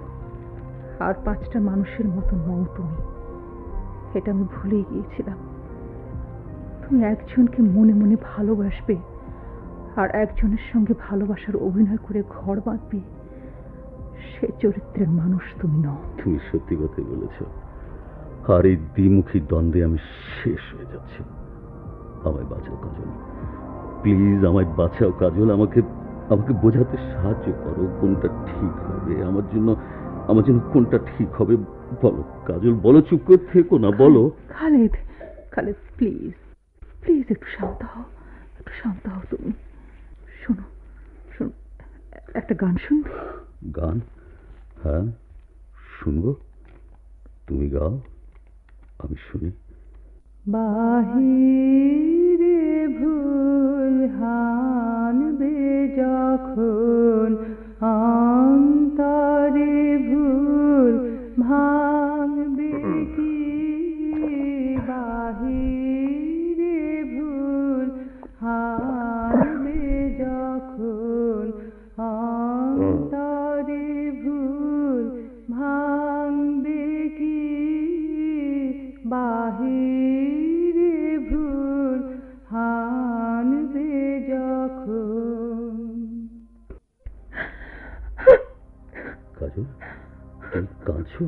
A: আর 5টা মানুষের মতো নও তুমি, এটা আমি ভুলেই গিয়েছিলাম। তুমি একজনকে মনে মনে ভালোবাসবে, আর একজনের সঙ্গে ভালোবাসার অভিনয় করে ঘর বাঁধবে। সে চরিত্রের মানুষ তুমি নও।
D: তুমি সত্যি কথাই বলেছ। আর এই দ্বিমুখী দ্বন্দ্বে আমি শেষ হয়ে যাচ্ছি। আমায় বাঁচাও কাজল, প্লিজ আমায় বাঁচাও কাজল। আমাকে বোঝাতে সাহায্য করো কোনটা ঠিক হবে আমার জন্য কোনটা ঠিক হবে। বলো কাজল, বলো, চুপ করে থেকো না, বলো।
A: খালিদ, খালিদ প্লিজ, প্লিজ একটু শান্ত হও, একটু শান্ত হও তুমি। শোনো, শোনো, একটা গান শুনবে?
D: গান? হ্যাঁ শুনবো। তুমি গাও, আমি শুনি।
A: বাহিরে ভুল হানবে যখন, অন্তরে ভুল ভাঙবে কি? বাহিরে ভুল হানবে যখন, অন্তরে ভুল ভাঙবে কি? বাহিরে ভুল হানবে যখন।
D: কাজল, তুমি কাঁদছো?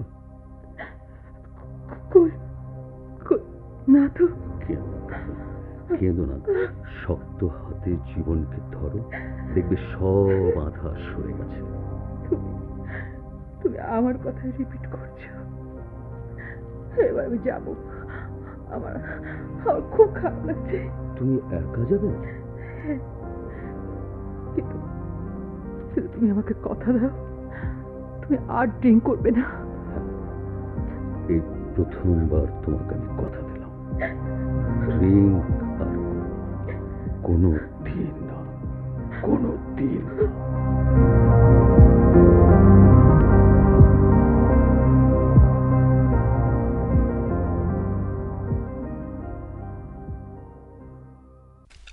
A: না তো।
D: কেঁদো না, শক্ত হাতে জীবনকে ধরো, দেখবে সব আধা সরে গেছে।
A: তুমি আমার কথা রিপিট করছো। এবার আমি যাবো। আমার খুব খারাপ লাগছে।
D: তুমি একা যাবে?
A: কিন্তু তুমি আমাকে কথা দাও, তুমি আর ড্রিঙ্ক করবে না।
D: এই প্রথমবার তোমাকে আমি কথা দিলাম, ড্রিঙ্ক আর কোনো দিন না, কোনো দিন না।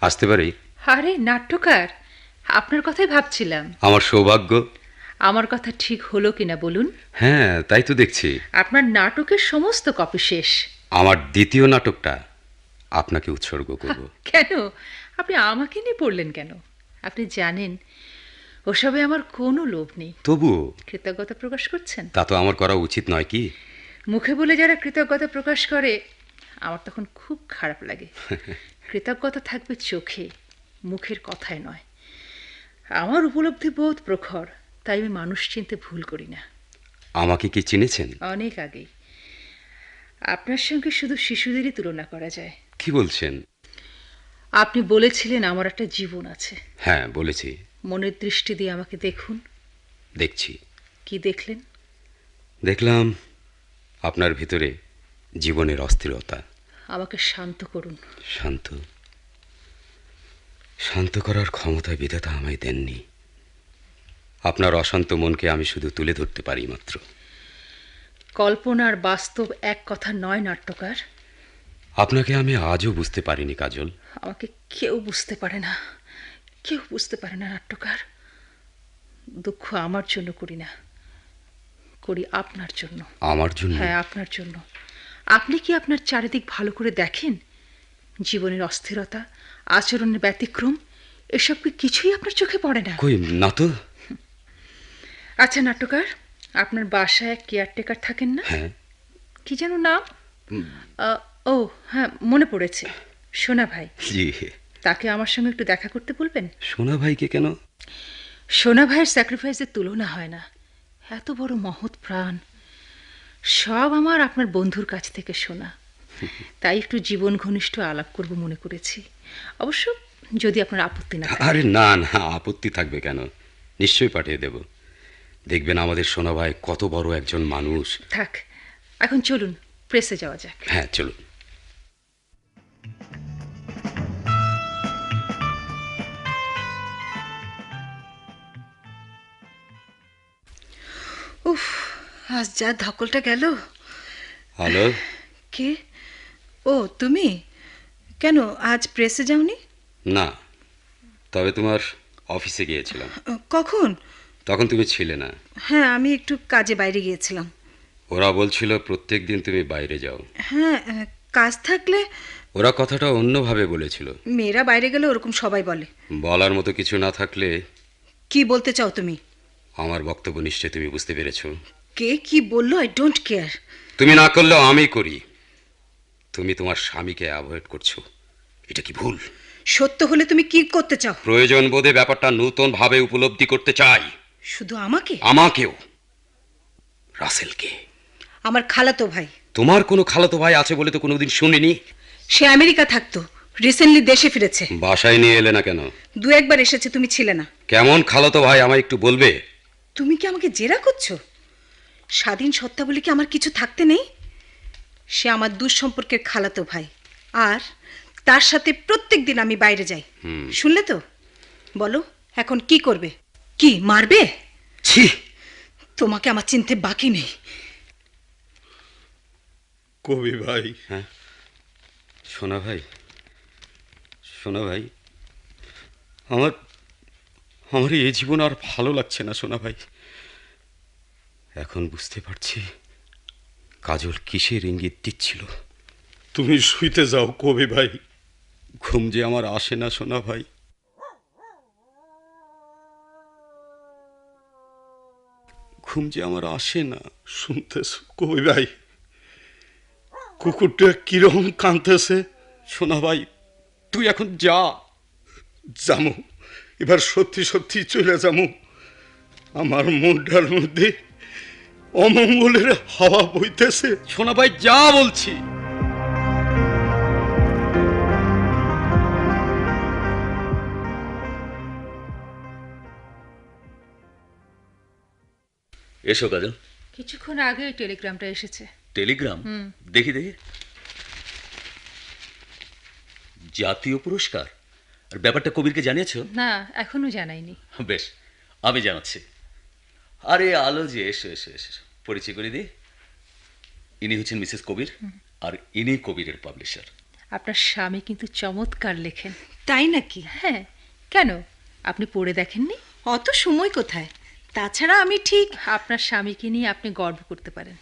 B: আসতে পারি?
A: আরে নাট্যকার, আপনার কথাই ভাবছিলাম।
B: আমার সৌভাগ্য।
A: আমার কথা ঠিক হলো কিনা বলুন।
B: হ্যাঁ, তাই তো দেখছি।
A: আপনার নাটকের সমস্ত কপি শেষ।
B: আমার দ্বিতীয় নাটকটা আপনাকে উৎসর্গ করব।
A: কেন? আপনি আমাকে নিয়ে পড়লেন কেন? আপনি জানেন ওসবে আমার কোনো লোভ নেই।
B: তবুও
A: কৃতজ্ঞতা প্রকাশ করছেন?
B: তা তো আমার করা উচিত নয় কি?
A: মুখে বলে যারা কৃতজ্ঞতা প্রকাশ করে আমার তখন খুব খারাপ লাগে। কৃতজ্ঞতা থাকবে চোখে, মুখের কথায় নয়। আমার উপলব্ধি বোধ প্রখর, তাই আমি মানুষ চিনতে ভুল করি না।
B: আমাকে কি চিনেছেন?
A: অনেক আগেই। আপনার সঙ্গে শুধু শিশুদেরই তুলনা করা যায়।
B: কি বলছেন?
A: আপনি বলেছিলেন আমার একটা জীবন আছে।
B: হ্যাঁ, বলেছি।
A: মনের দৃষ্টি দিয়ে আমাকে দেখুন।
B: দেখছি।
A: কি দেখলেন?
B: দেখলাম আপনার ভিতরে জীবনের অস্থিরতা।
A: আমাকে শান্ত করুন।
B: শান্ত? শান্ত করার ক্ষমতা বিধাতা আমায় দেননি। আপনার অশান্ত মনকে আমি শুধু তুলে ধরতে পারি মাত্র।
A: কল্পনা আর বাস্তব এক কথা নয় নাট্যকার।
B: আপনাকে আমি আজও বুঝতে পারিনি কাজল।
A: আমাকে কেউ বুঝতে পারে না, কেউ বুঝতে পারে না নাট্যকার। দুঃখ আমার জন্য করি না, করি আপনার জন্য।
B: আমার জন্য?
A: হ্যাঁ, আপনার জন্য। আপনি কি আপনার চারিদিক ভালো করে দেখেন? জীবনের অস্থিরতা, আচরণের ব্যতিক্রম, এসব কি কিছুই আপনার চোখে পড়ে না?
B: কই না তো।
A: আচ্ছা নাট্যকার, আপনার বাসায় এক কেয়ারটেকার থাকেন না?
B: হ্যাঁ।
A: কি যেন নাম? ও হ্যাঁ, মনে পড়েছে, সোনা ভাই।
B: জি।
A: তাকে আমার সঙ্গে একটু দেখা করতে বলবেন?
B: সোনা ভাইকে কেন?
A: সোনা ভাইয়ের স্যাক্রিফাইসের তুলনা হয় না। এত বড় মহৎ প্রাণ, সব আমার আপনার বন্ধুর কাছ থেকে শোনা। তাই একটু জীবন ঘনিষ্ঠ আলাপ করব মনে করেছি। অবশ্য যদি আপনার আপত্তি না থাকে।
B: আরে না না, আপত্তি থাকবে কেন? নিশ্চয়ই পাঠিয়ে দেব। দেখবেন আমাদের সোনা ভাই কত বড় একজন মানুষ।
A: থাক, এখন চলুন প্রেসে যাওয়া যাক।
B: হ্যাঁ, চলুন।
A: উফ, আজ যা ধকলটা গেল।
B: হ্যালো।
A: কে? ও তুমি? কেন আজ প্রেসে যাওনি?
B: না, তবে তোমার অফিসে গিয়েছিলাম।
A: কখন?
B: তখন তুমি ছিলে না।
A: হ্যাঁ, আমি একটু কাজে বাইরে গিয়েছিলাম।
B: ওরা বলছিল প্রত্যেক দিন তুমি বাইরে যাও।
A: হ্যাঁ, কাজ থাকলে।
B: ওরা কথাটা অন্যভাবে বলেছিল।
A: মেয়েরা বাইরে গেলে ওরকম সবাই বলে।
B: বলার মতো কিছু না থাকলে।
A: কি বলতে চাও তুমি?
B: আমার বক্তব্য নিশ্চয় তুমি বুঝতে পেরেছো।
A: কে কি বললো আই ডোন্ট কেয়ার।
B: তুমি না করলেও আমি করি। তুমি তোমার স্বামীকে অ্যাভয়েড করছো, এটা কি ভুল?
A: সত্য হলে তুমি কি করতে চাও?
B: প্রয়োজন বোধে ব্যাপারটা নতুন ভাবে উপলব্ধি করতে চাই।
A: শুধু আমাকে?
B: আমাকেও, রাসেলকে।
A: আমার খালাতো ভাই।
B: তোমার কোনো খালাতো ভাই আছে বলে তো কোনোদিন শুনিনি।
A: সে আমেরিকা থাকতো, রিসেন্টলি দেশে ফিরেছে।
B: বাসায় নিয়ে এলে না কেন?
A: দু একবার এসেছে, তুমি ছিলে না।
B: কেমন খালাতো ভাই আমায় একটু বলবে?
A: তুমি কি আমাকে জেরা করছো? স্বাধীন সত্তা বলে কি আমার কিছু থাকতে নেই? সে আমার দুঃসম্পর্কের খালাতো ভাই, আর তার সাথে প্রত্যেক দিন আমি বাইরে যাই। শুনলে তো? বলো এখন কি করবে? কি মারবে?
B: ছি,
A: তোমাকে আমার চিনতে বাকি নেই।
C: কবি ভাই।
B: হ্যাঁ, সোনা ভাই, সোনা ভাই, আমার আমার এই জীবন আর ভালো লাগছে না সোনা ভাই। এখন বুঝতে পারছি কাজল কিসের ইঙ্গিত দিচ্ছিল।
C: তুমি শুইতে যাও কবি ভাই।
B: ঘুম যে আমার আসে না সোনা ভাই। ঘুম যে আমার আসে না।
C: শুনতেছ কবি ভাই? কুকুরটা কিরকম কাঁদতেছে।
B: সোনা ভাই, তুই এখন যা।
C: জামু, এবার সত্যি সত্যি চলে যামু। আমার মনটার মধ্যে অমঙ্গলের হাওয়া বইতেছে।
B: সোনা ভাই যা বলছি।
D: এসো কাজল।
A: কিছুক্ষণ আগে টেলিগ্রামটা এসেছে।
D: টেলিগ্রাম? দেখি দেখি। জাতীয় পুরস্কার? আর ব্যাপারটা কবিরকে জানিয়েছো?
A: না, এখনো জানাইনি।
D: বেশ, আমি জানাচ্ছি। আরে আলো যে, এসো এসো এসো, পরিচয় করে দিই। ইনি হচ্ছেন মিসেস কবির, আর ইনি কবিরের পাবলিশার।
A: আপনার স্বামী কিন্তু চমৎকার লেখেন।
E: তাই নাকি?
A: হ্যাঁ, কেন আপনি পড়ে দেখেননি?
E: অত সময় কোথায়? তাছাড়া আমি ঠিক।
A: আপনার স্বামীকে নিয়ে আপনি গর্ব করতে পারেন।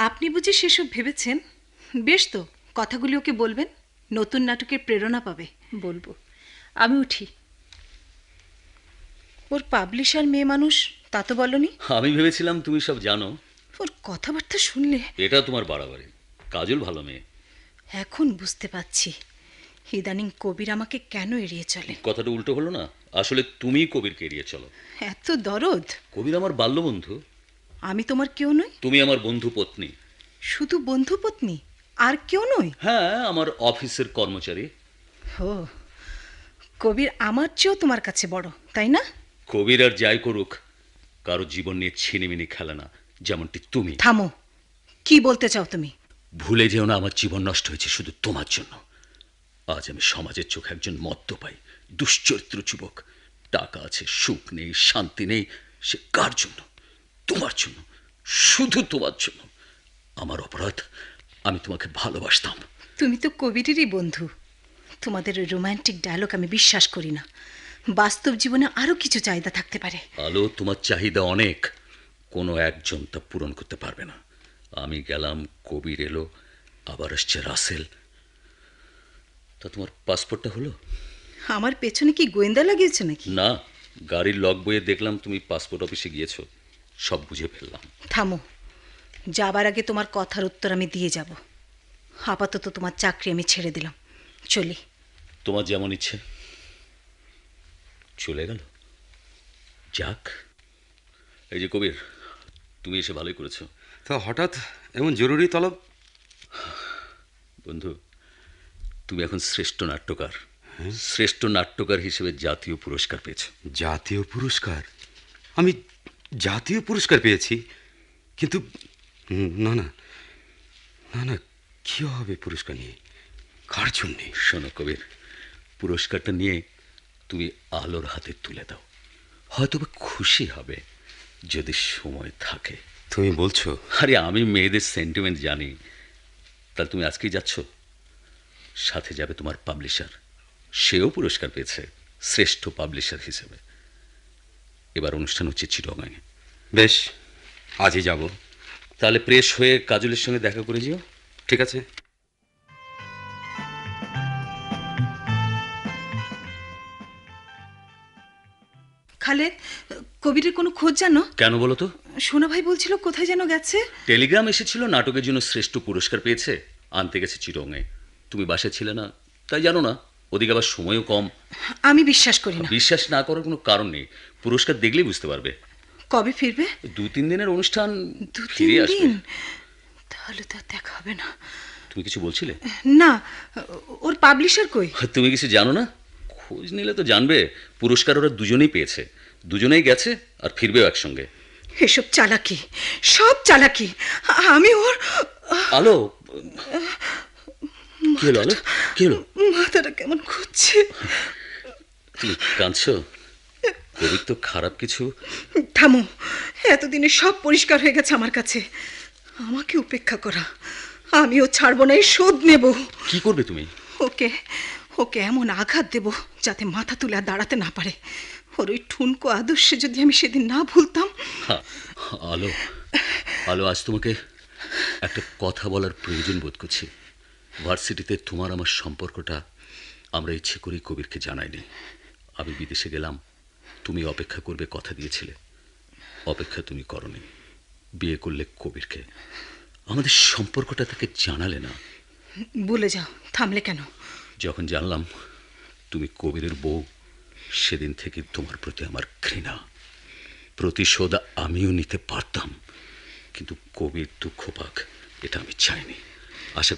E: আপনি বুঝি সেসব ভেবেছেন? বেশ তো, কথাগুলি ওকে বলবেন, নতুন নাটকের প্রেরণা পাবে।
A: বলবো। আমি উঠি।
E: ওর পাবলিশার মেয়ে মানুষ, তা তো বলনি।
D: আমি ভেবেছিলাম তুমি সব জানো।
E: ওর কথাবার্তা শুনলে।
D: এটা তোমার বাড়াবাড়ি। কাজল ভালো মেয়ে।
E: এখন বুঝতে পারছি ইদানিং কবির আমাকে কেন এড়িয়ে চলে।
D: কথাটা উল্টো হলো না? আসলে তুমি কবিরকে এড়িয়ে চলো।
E: এত দরদ?
D: কবির আমার বাল্যবন্ধু।
E: আমি তোমার কেউ নই?
D: তুমি আমার বন্ধু পত্নী।
E: শুধু বন্ধু পত্নী, আর কেউ নই?
D: হ্যাঁ, আমার অফিসের কর্মচারী।
E: ও, কবির আমার চেয়েও তোমার কাছে বড়, তাই না?
D: কবির আর যাই করুক, কারো জীবন নিয়ে ছিনিমিনি খেলে না, যেমনটি তুমি।
E: থামো, কি বলতে চাও তুমি?
D: ভুলে যেও না, আমার জীবন নষ্ট হয়েছে শুধু তোমার জন্য। আজ আমি সমাজের চোখে একজন মদ্যপায়ী দুশ্চরিত্র যুবক। টাকা আছে, সুখ নেই, শান্তি নেই। সে কার জন্য? তোমার জন্য, শুধু তোমার জন্য। আমার অপরাধ, আমি তোমাকে ভালোবাসতাম।
E: তুমি তো কবিরেরই বন্ধু। তোমাদের ওই রোম্যান্টিক ডায়লগ আমি বিশ্বাস করি না। বাস্তব জীবনে আরো কিছু চাহিদা থাকতে পারে।
D: আলো, তোমার চাহিদা অনেক, কোনো একজন তা পূরণ করতে পারবে না। আমি গেলাম, কবির এলো, আবার আসছে রাসেল। তা তোমার পাসপোর্টটা হলো?
E: আমার পেছনে কি গোয়েন্দা লাগিয়েছে নাকি?
D: না, গাড়ির লগ বইয়ে দেখলাম তুমি পাসপোর্ট অফিসে গিয়েছো। সব বুঝে ফেললাম।
E: থামো, যাবার আগে তোমার কথার উত্তর আমি দিয়ে যাব। আপাতত তোমার চাকরি আমি ছেড়ে দিলাম, চলি।
D: তোমার যেমন ইচ্ছে। চলে গেল, যাক। এই যে কবির, তুমি এসে ভালোই করেছো।
B: তো হঠাৎ এমন জরুরি তলব?
D: বন্ধু, তুমি এখন শ্রেষ্ঠ নাট্যকার। শ্রেষ্ঠ নাট্যকার হিসেবে জাতীয় পুরস্কার পেয়েছ।
B: জাতীয় পুরস্কার? আমি জাতীয় পুরস্কার পেয়েছি? কিন্তু না না না না, কী হবে পুরস্কার নিয়ে? কার জন্যে?
D: শোনো কবির, পুরস্কারটা নিয়ে তুমি আলোর হাতে তুলে দাও। হয়তো বা খুশি হবে, যদি সময় থাকে।
B: তুমি বলছো?
D: আরে, আমি মেয়েদের সেন্টিমেন্ট জানি। তাহলে তুমি আজকেই যাচ্ছ? সাথে যাবে তোমার পাবলিশার, সেও পুরস্কার পেয়েছে শ্রেষ্ঠ পাবলিশার হিসেবে। এবার অনুষ্ঠান হচ্ছে চিটগাঁয়ে।
B: বেশ, আজই যাব।
D: তাহলে প্রেস হয়ে কাজলের সঙ্গে দেখা করে যেও।
B: ঠিক আছে।
E: খালেদ, কবিরের কোনো খোঁজ জানো?
D: কেন বলো তো?
E: সোনা ভাই বলছিল কোথায় যেন গেছে।
D: টেলিগ্রাম এসেছিল, নাটকের জন্য শ্রেষ্ঠ পুরস্কার পেয়েছে, আনতে গেছে চিটগাঁয়ে। তুমি বাসায় ছিলে না, তাই জানো না। ওদিকে আবার সময়ও কম।
E: আমি বিশ্বাস করি না।
D: বিশ্বাস না করার কোনো কারণ নেই, পুরস্কার দেখলেই বুঝতে পারবে।
E: কবে ফিরবে?
D: 2-3 দিনের অনুষ্ঠান,
E: 2-3
D: ফিরে আসবে।
E: দিন? তাহলে তো আর দেখা হবে না।
D: তুমি কিছু বলছিলে?
E: না, ওর পাবলিশার কই?
D: তুমি কিছু জানো না? খোঁজ নিলে তো জানবে। পুরস্কার ওরা দুজনেই পেয়েছে, দুজনেই গেছে আর ফিরবেও একসঙ্গে।
E: এসব চালাকি, সব চালাকি। আমি ওর।
D: আলো, কি হলো আলো? কি হলো?
E: মাথাটা কেমন ঘুরছে।
D: তুমি কাঁদছো? কবির তো খারাপ কিছু।
E: থামো, এতদিনে সব পরিষ্কার হয়ে গেছে আমার কাছে। আমাকে উপেক্ষা করা, আমিও ছাড়বো না, এই শোধ নেব।
D: কি করবে তুমি?
E: ওকে ওকে এমন আঘাত দেব যাতে মাথা তুলে আর দাঁড়াতে না পারে। ওর ওই ঠুনকো আদর্শে যদি আমি সেদিন না ভুলতাম।
D: আলো, আলো, আজ তোমাকে একটা কথা বলার প্রয়োজন বোধ করছি। ভার্সিটিতে তোমার আমার সম্পর্কটা আমরা ইচ্ছে করেই কবিরকে জানাইনি। আমি বিদেশে গেলাম, তুমি অপেক্ষা করবে কথা দিয়েছিলে, অপেক্ষা তুমি করনি। বিয়ে করলে কবিরকে, আমাদের সম্পর্কটা তাকে জানালে না।
E: বলে যাও, থামলে কেন?
D: যখন জানলাম তুমি কবিরের বউ, সেদিন থেকে তোমার প্রতি আমার ঘৃণা। প্রতিশোধ আমিও নিতে পারতাম, কিন্তু কবির দুঃখ পাক এটা আমি চাইনি। আশা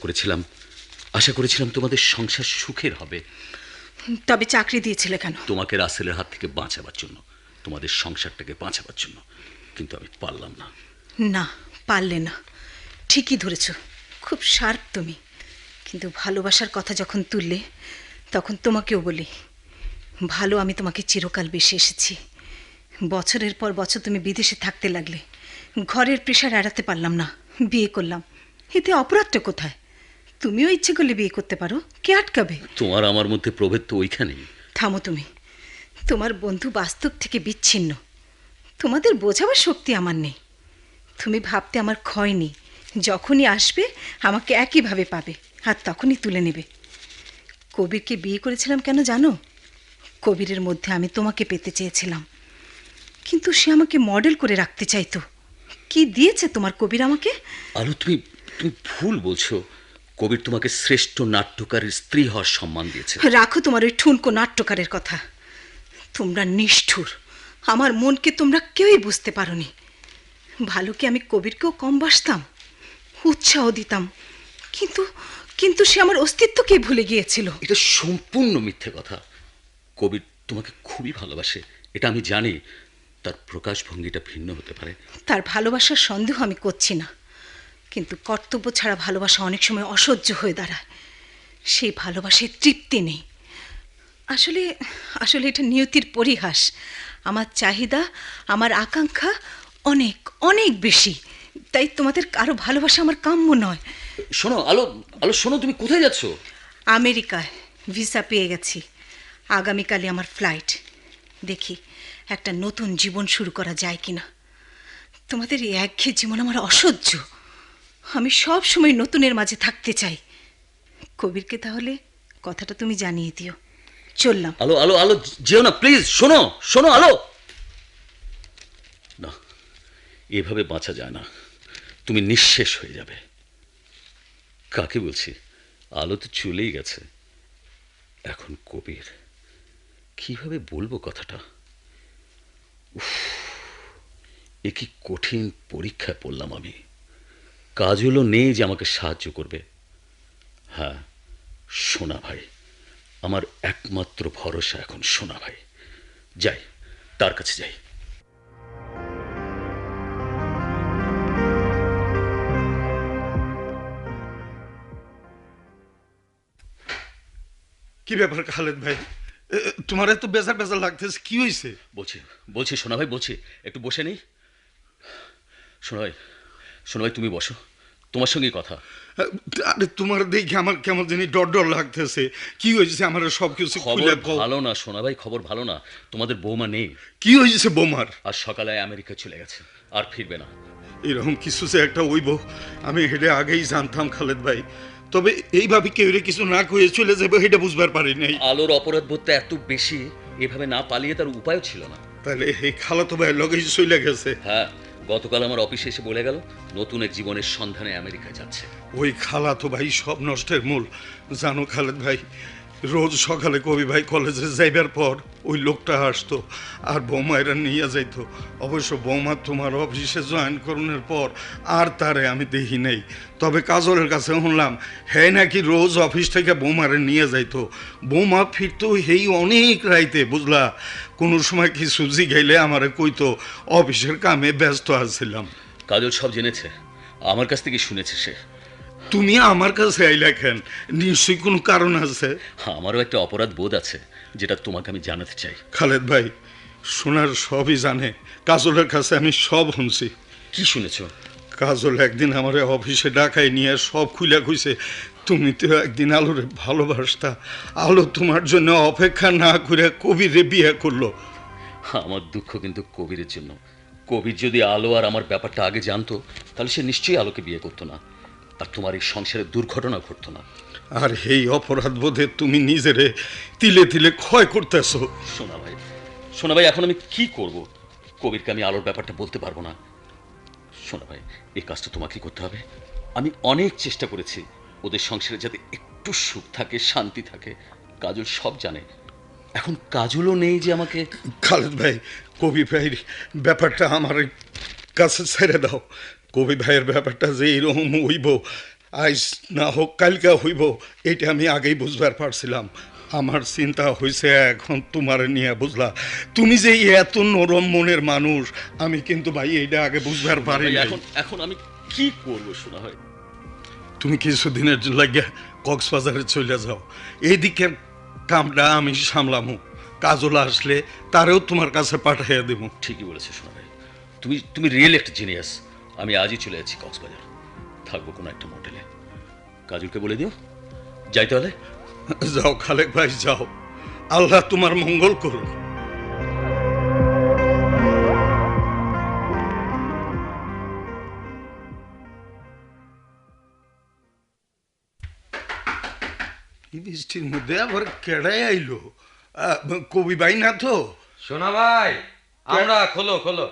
D: করেছিলাম তোমাদের সংসার সুখের হবে।
E: তবে চাকরি দিয়েছিলে কেন?
D: তোমাকে রাসেলের হাত থেকে বাঁচাবার জন্য, তোমাদের সংসারটাকে বাঁচাবার জন্য। কিন্তু আমি পারলাম না।
E: না, পারলে না। ঠিকই ধরেছ, খুব শার্প তুমি। কিন্তু ভালোবাসার কথা যখন তুললে, তখন তোমাকেও বলি, ভালো আমি তোমাকে চিরকাল বেশি এসেছি। বছরের পর বছর তুমি বিদেশে থাকতে লাগলে, ঘরের প্রেশার এড়াতে পারলাম না, বিয়ে করলাম। এতে অপরাধটা কোথায়? তুমিও ইচ্ছে করলে বিয়ে করতে পারো, কে আটকাবে?
D: তোমার আমার মধ্যে প্রভেদ তো ওইখানেই।
E: থামো তুমি। তোমার বন্ধু বাস্তব থেকে বিচ্ছিন্ন, তোমাদের বোঝাবার শক্তি আমার নেই। তুমি ভাবতে আমার ক্ষয় নেই, যখনই আসবে আমাকে একইভাবে পাবে আর তখনই তুলে নেবে। কবিরকে বিয়ে করেছিলাম কেন জানো? কবিরের মধ্যে আমি তোমাকে পেতে চেয়েছিলাম, কিন্তু সে আমাকে মডেল করে রাখতে চাইতো। কি দিয়েছে তোমার কবির আমাকে?
D: আলো, তুমি তুমি ভুল বলছো। কবির তোমাকে শ্রেষ্ঠ নাট্যকারের স্ত্রী হওয়ার সম্মান দিয়েছে।
E: রাখো তোমার ওই ঠুনকো নাট্যকারের কথা। তোমরা নিষ্ঠুর, আমার মনকে তোমরা কেউই বুঝতে পারোনি। ভালো কি আমি কবিরকেও কম বাসতাম, উৎসাহ দিতাম, কিন্তু কিন্তু সে আমার অস্তিত্বকেই ভুলে গিয়েছিল।
D: এটা সম্পূর্ণ মিথ্যে কথা। কবির তোমাকে খুবই ভালোবাসে, এটা আমি জানি। তার প্রকাশভঙ্গিটা ভিন্ন হতে পারে।
E: তার ভালোবাসার সন্দেহ আমি করছি না, কিন্তু কর্তব্য ছাড়া ভালোবাসা অনেক সময় অসহ্য হয়ে দাঁড়ায়। সেই ভালোবাসায় তৃপ্তি নেই। আসলে আসলে এটা নিয়তির পরিহাস। আমার চাহিদা, আমার আকাঙ্ক্ষা অনেক অনেক বেশি, তাই তোমাদের কারো ভালোবাসা আমার কাম্য নয়।
D: শোনো আলো, আলো শোনো, তুমি কোথায় যাচ্ছ?
E: আমেরিকায় ভিসা পেয়ে গেছি, আগামীকালই আমার ফ্লাইট। দেখি একটা নতুন জীবন শুরু করা যায় কিনা। তোমাদের এই একঘেয়ে জীবন আমার অসহ্য। আমি সব সময় নতুনের মাঝে থাকতে চাই। কবিরকে তাহলে কথাটা তুমি জানিয়ে দিও। চললাম।
D: আলো আলো আলো, যেও না প্লিজ। শোনো শোনো আলো, না, এভাবে বাঁচা যায় না। তুমি নিঃশেষ হয়ে যাবে। কাকে বলছি? আলো তো চলেই গেছে, এখন কবির। কিভাবে বলবো কথাটা? উফ, এ কি কঠিন পরীক্ষায় পড়লাম আমি। কাজলও নেই যে আমাকে সাহায্য করবে। হ্যাঁ, সোনা ভাই, আমার একমাত্র ভরসা এখন সোনা ভাই। যাই, তার কাছে যাই।
C: কি ব্যাপার খালেদ ভাই, তোমার এত বেজার বেজার লাগতেছে, কি হয়েছে?
D: বলছি বলছি সোনা ভাই, বলছি একটু বসে নেই। সোনা ভাই, সোনা ভাই তুমি বসো, তোমার সঙ্গে কথা।
C: আরে তোমার দেখে আমার কেমন জানি ডর ডর লাগতেছে। কি হয়েছে আমার সব কিছু
D: খবর ভালো না সোনা ভাই, খবর ভালো না। তোমাদের বৌমা নেই।
C: কি হয়েছে বৌমার?
D: আজ সকালে আমেরিকা চলে গেছে, আর ফিরবে না।
C: এরকম কিছু যে একটা হইব আমি হেডে আগেই জানতাম খালেদ ভাই, তবে এইভাবে কেউ কিছু না কয়ে চলে যাবে এটা বুঝবার পারি নাই।
D: আলোর অপরাধ বোধটা এত বেশি, এভাবে না পালিয়ে তার উপায় ছিল না।
C: তাহলে এই খালাতো ভাই লগেই চলে গেছে?
D: হ্যাঁ, গতকাল আমার অফিসে এসে বলে গেল নতুন এক জীবনের সন্ধানে আমেরিকায় যাচ্ছে।
C: ওই খালাতো ভাই সব নষ্টের মূল। জানো খালেদ ভাই, রোজ সকালে কবি ভাই কলেজে যাইবার পর ওই লোকটা আসতো আর বৌমা এরা নিয়ে যাইতো। অবশ্য বৌমা তোমার অফিসে জয়েন করানোর পর আর তারে আমি দেখি নাই, তবে কাজলের কাছে শুনলাম হ্যাঁ নাকি রোজ অফিস থেকে বৌমারে নিয়ে যাইতো। বৌমা ফিরতো হেই অনেক রাইতে, বুঝলা। কোনো সময় কিছু জিগাইলে আমারে কইতো অফিসের কামে ব্যস্ত আছিলাম।
D: কাজল সব জেনেছে, আমার কাছ থেকে শুনেছে সে।
C: তুমি আমার কাছে আইলা কেন? নিশ্চয়ই কোনো কারণ আছে।
D: আমারও একটা অপরাধ বোধ আছে, যেটা তোমাকে আমি জানাতে চাই।
C: খালেদ ভাই, শোনার সবই জানে। কাজলের কাছে আমি সব শুনছি।
D: কি শুনেছ?
C: কাজল একদিন আমার অফিসে ডাকাই নিয়ে সব খুলে খুঁজছে। তুমি তো একদিন আলোরে ভালোবাসতা, আলো তোমার জন্য অপেক্ষা না করে কবিরে বিয়ে করলো।
D: আমার দুঃখ কিন্তু কবিরের জন্য। কবির যদি আলো আর আমার ব্যাপারটা আগে জানতো, তাহলে সে নিশ্চয়ই আলোকে বিয়ে করতো না, আর তোমার এই সংসারে দুর্ঘটনা ঘটতো না।
C: আর এই অপরাধ বোধে তুমি নিজেরে তিলে তিলে ক্ষয় করতেছো।
D: সোনা ভাই, সোনা ভাই, এখন আমি কি করব? কবিরকে আমি আলোর ব্যাপারটা বলতে পারবো না। সোনা ভাই, এই কাজটা তোমাকে করতে হবে। আমি অনেক চেষ্টা করেছি ওদের সংসারে যাতে একটু সুখ থাকে, শান্তি থাকে। কাজল সব জানে, এখন কাজলও নেই যে আমাকে।
C: খালেদ ভাই, কবি ভাইয়ের ব্যাপারটা আমার কাছে ছেড়ে দাও। কবি ভাইয়ের ব্যাপারটা যে এরকম হইব, আজ না হোক কালকে হইব, এটা আমি আগেই বুঝবার পারছিলাম। আমার চিন্তা হয়েছে এখন তোমার নিয়ে, বুঝলা। তুমি যে এত নরম মনের মানুষ, আমি কিন্তু ভাই এইটা আগে বুঝবার পারি।
D: এখন আমি কি করবো সোনা ভাই?
C: তুমি কিছুদিনের লাগিয়া কক্সবাজারে চলে যাও, এই দিকের কামটা আমি সামলামু। কাজল আসলে তারেও তোমার কাছে পাঠাইয়া দেব।
D: ঠিকই বলেছো সোনা ভাই, তুমি রিয়েল একটা জিনিয়াস। আমি আজই চলে যাচ্ছি কক্সবাজার, থাকবো কোনো একটা মোটেলে। কাজলকে বলে দিও যাই তাহলে।
C: যাও খালেক ভাই যাও, আল্লাহ তোমার মঙ্গল করুন। বৃষ্টির মধ্যে আবার কেড়াই আইলো? কবি ভাই না তো?
B: সোনা ভাই, আমরা খোলো খোলো।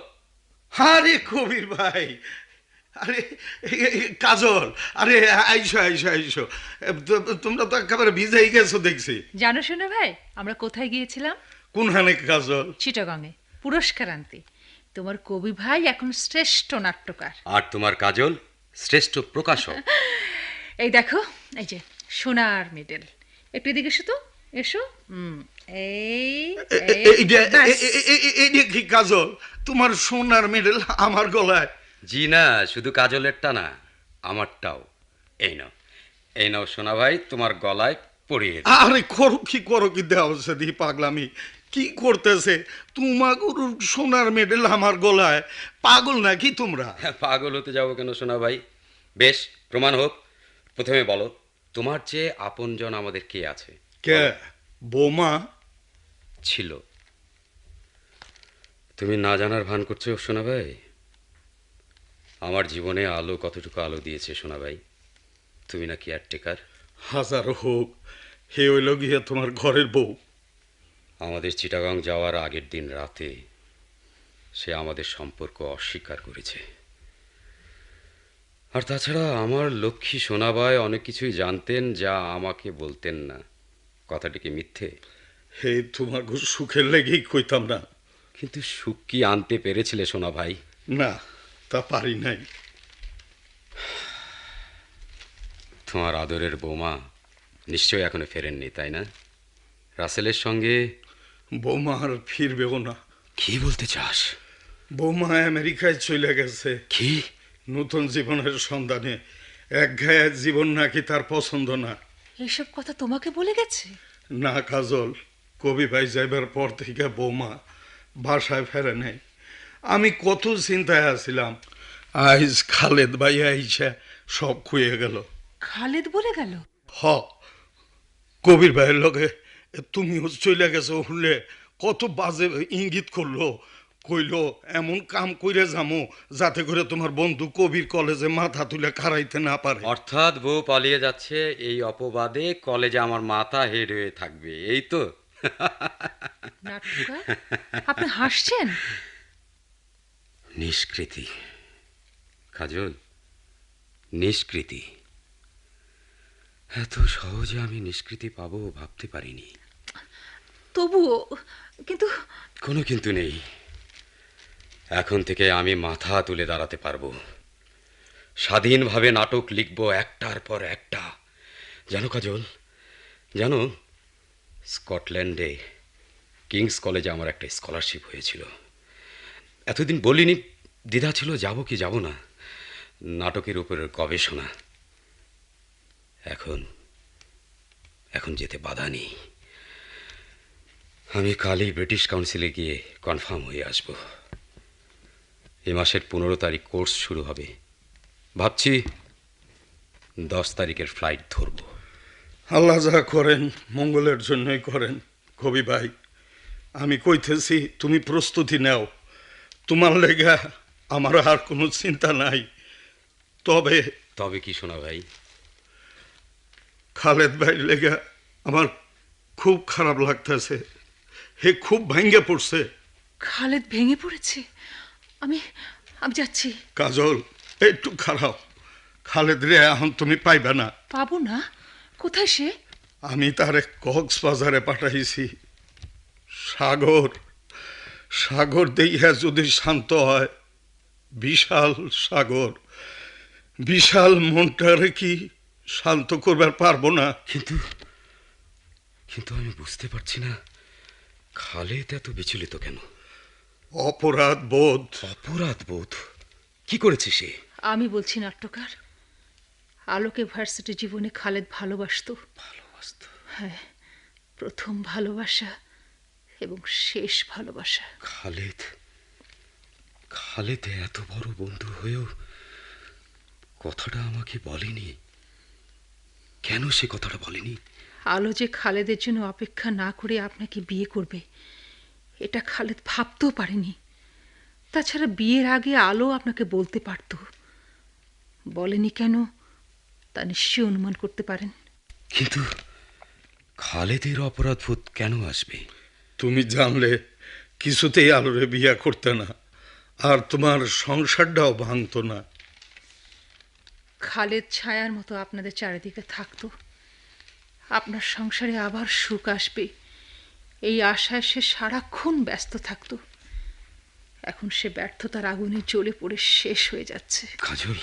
C: আরে কবির ভাই, আরে কাজল, আরে আইসো আইসো আইসো। তোমরা তো একেবারে ভিজাই গেছো দেখছি।
F: জানো শোনো ভাই, আমরা কোথায় গিয়েছিলাম?
C: কোনখানে কাজল?
F: চিটাগাঙে পুরস্কার আনতে। তোমার কবি ভাই এখন শ্রেষ্ঠ নাট্যকার।
B: আর তোমার কাজল শ্রেষ্ঠ প্রকাশক।
F: এই দেখো, এই যে সোনার মেডেল। একটু এদিকে এসো তো, এসো।
C: এই কি কাজল, তোমার সোনার মেডেল আমার গলায়?
B: জি না, শুধু কাজলেরটা না, আমারটাও। এই নাও, এই নাও সোনা ভাই, তোমার গলায় পরিয়ে দাও।
C: আরে করো কি দেওয়া হচ্ছে দি পাগলামি কি করতেছে? তোমার সোনার মেডেল আমার গলায়? পাগল নাকি তোমরা?
B: পাগল হতে যাবো কেন সোনা ভাই? বেশ, প্রমাণ হোক। প্রথমে বলো, তোমার চেয়ে আপনজন আমাদের কে আছে?
C: কে? বৌমা
B: ছিল। তুমি না জানার ভান করছো সোনা ভাই। আমার জীবনে আলো কতটুকু আলো দিয়েছে সোনা ভাই। তুমি না কেয়ারটেকার।
C: হাজার হোক, হে হইল গিয়ে তোমার ঘরের বউ।
B: আমাদের চিটাগাং যাওয়ার আগের দিন রাতে সে আমাদের সম্পর্ক অস্বীকার করেছে। আর তাছাড়া আমার লক্ষ্মী সোনাবাই অনেক কিছুই জানতেন যা আমাকে বলতেন না। কথাটি কি মিথ্যে?
C: হে তোমার সুখের লেগেই কইতাম না।
B: কিন্তু সুখ কি আনতে পেরেছিলে সোনা ভাই?
C: না, তা পারি নাই।
B: তোমার আদরের বৌমা নিশ্চয়ই এখনো ফেরেননি, তাই না? রাসেলের সঙ্গে।
C: বৌমা আর ফিরবেও না।
B: কি বলতে চাস?
C: বৌমা আমেরিকায় চলে গেছে।
B: কি?
C: নতুন জীবনের সন্ধানে। একঘেয়ে জীবন নাকি তার পছন্দ না।
F: এইসব কথা তোমাকে বলে গেছে?
C: না কাজল, কবি ভাই যাইবার পর থেকে বৌমা বাসায় ফেরে নাই। আমি কত চিন্তায় আছিলাম, আইজ খালেদ ভাই আইসা সব খুঁয়ে গেল।
F: খালেদ বলে গেল?
C: হ, কবির ভাইয়ের লগে তুমিও চলে গেছো শুনলে কত বাজে ইঙ্গিত করলো। কইলো এমন কাম কইরে যামো যাতে করে তোমার বন্ধু কবির কলেজে মাথা তুলে খাড়াইতে না পারে।
B: অর্থাৎ বউ পালিয়ে যাচ্ছে এই অপবাদে কলেজে আমার মাথা হেড হয়ে থাকবে, এই তো?
F: নাট্যকার, আপনি হাসছেন?
B: নিষ্কৃতি কাজল, নিষ্কৃতি। এত সহজে আমি নিষ্কৃতি পাবো ভাবতে পারিনি।
F: তবুও কিন্তু।
B: কোনো কিন্তু নেই। এখন থেকে আমি মাথা তুলে দাঁড়াতে পারবো। স্বাধীনভাবে নাটক লিখবো একটার পর একটা। জানো কাজল, জানো স্কটল্যান্ডে কিংস কলেজে আমার একটা স্কলারশিপ হয়েছিল। এতদিন বলিনি, দ্বিধা ছিল যাব কি যাব না। নাটকের উপরের গবেষণা। এখন এখন যেতে বাধা নেই। আমি কালই ব্রিটিশ কাউন্সিলে গিয়ে কনফার্ম হয়ে আসব। এই মাসের 15 তারিখ কোর্স শুরু হবে। ভাবছি 10 তারিখের ফ্লাইট ধরব।
C: আল্লাহ যা করেন মঙ্গলের জন্যই করেন কবি ভাই। আমি কইতেছি তুমি প্রস্তুতি নাও। তোমার লেগা আমার আর কোনো চিন্তা নাই। তবে
B: তবে কি শোনা ভাই?
C: খালেদ ভাই লেগা আমার খুব খারাপ লাগতেছে। হে খুব ভেঙে পড়ছে।
F: খালেদ ভেঙে পড়েছে? আমি আমি যাচ্ছি।
C: কাজল একটু খারাপ। খালেদ রে এখন তুমি পাইবে না।
F: পাবো না? কোথায় সে?
C: আমি তারে কক্সবাজারে পাঠাইছি। সাগর, সাগর দেইয়া যদি শান্ত হয়, বিশাল সাগর, বিশাল মনটারে কি শান্ত করবার পারবো না?
B: কিন্তু কিন্তু আমি বুঝতে পারছি না খালেদ এত বিচলিত কেন?
C: অপরাধ বোধ।
B: অপরাধ বোধ? কি করেছে সে?
F: আমি বলছি নাট্যকার, আলোকে ভার্সিটি জীবনে খালেদ ভালোবাসতো।
B: ভালোবাসতো?
F: হ্যাঁ, প্রথম ভালোবাসা এবং শেষ ভালোবাসা।
B: খালেদ, খালেদ এত বড় বন্ধু হয়েও কথাটা আমাকে বলেনি। কেন সে কথাটা বলেনি?
F: আলো যে খালেদের জন্য অপেক্ষা না করে আপনাকে বিয়ে করবে এটা খালেদ ভাবতেও পারেনি। তাছাড়া বিয়ের আগে আলো আপনাকে বলতে পারত, বলেনি কেন তা নিশ্চয়ই অনুমান করতে পারেন।
B: কিন্তু খালেদের অপরাধবোধ কেন আসবে?
C: তুমি জানলে কিছুতেই আলোরে বিয়া করতে না, আর তোমার সংসারটাও ভাঙতো না।
F: খালেদ ছায়ার মতো আপনাদের চারিদিকে থাকতো, আপনার সংসারে আবার সুখ আসবে এই আশায় সে সারাক্ষণ ব্যস্ত থাকতো। এখন সে ব্যর্থতার আগুনে জ্বলে পড়ে শেষ হয়ে যাচ্ছে।
B: কাজল,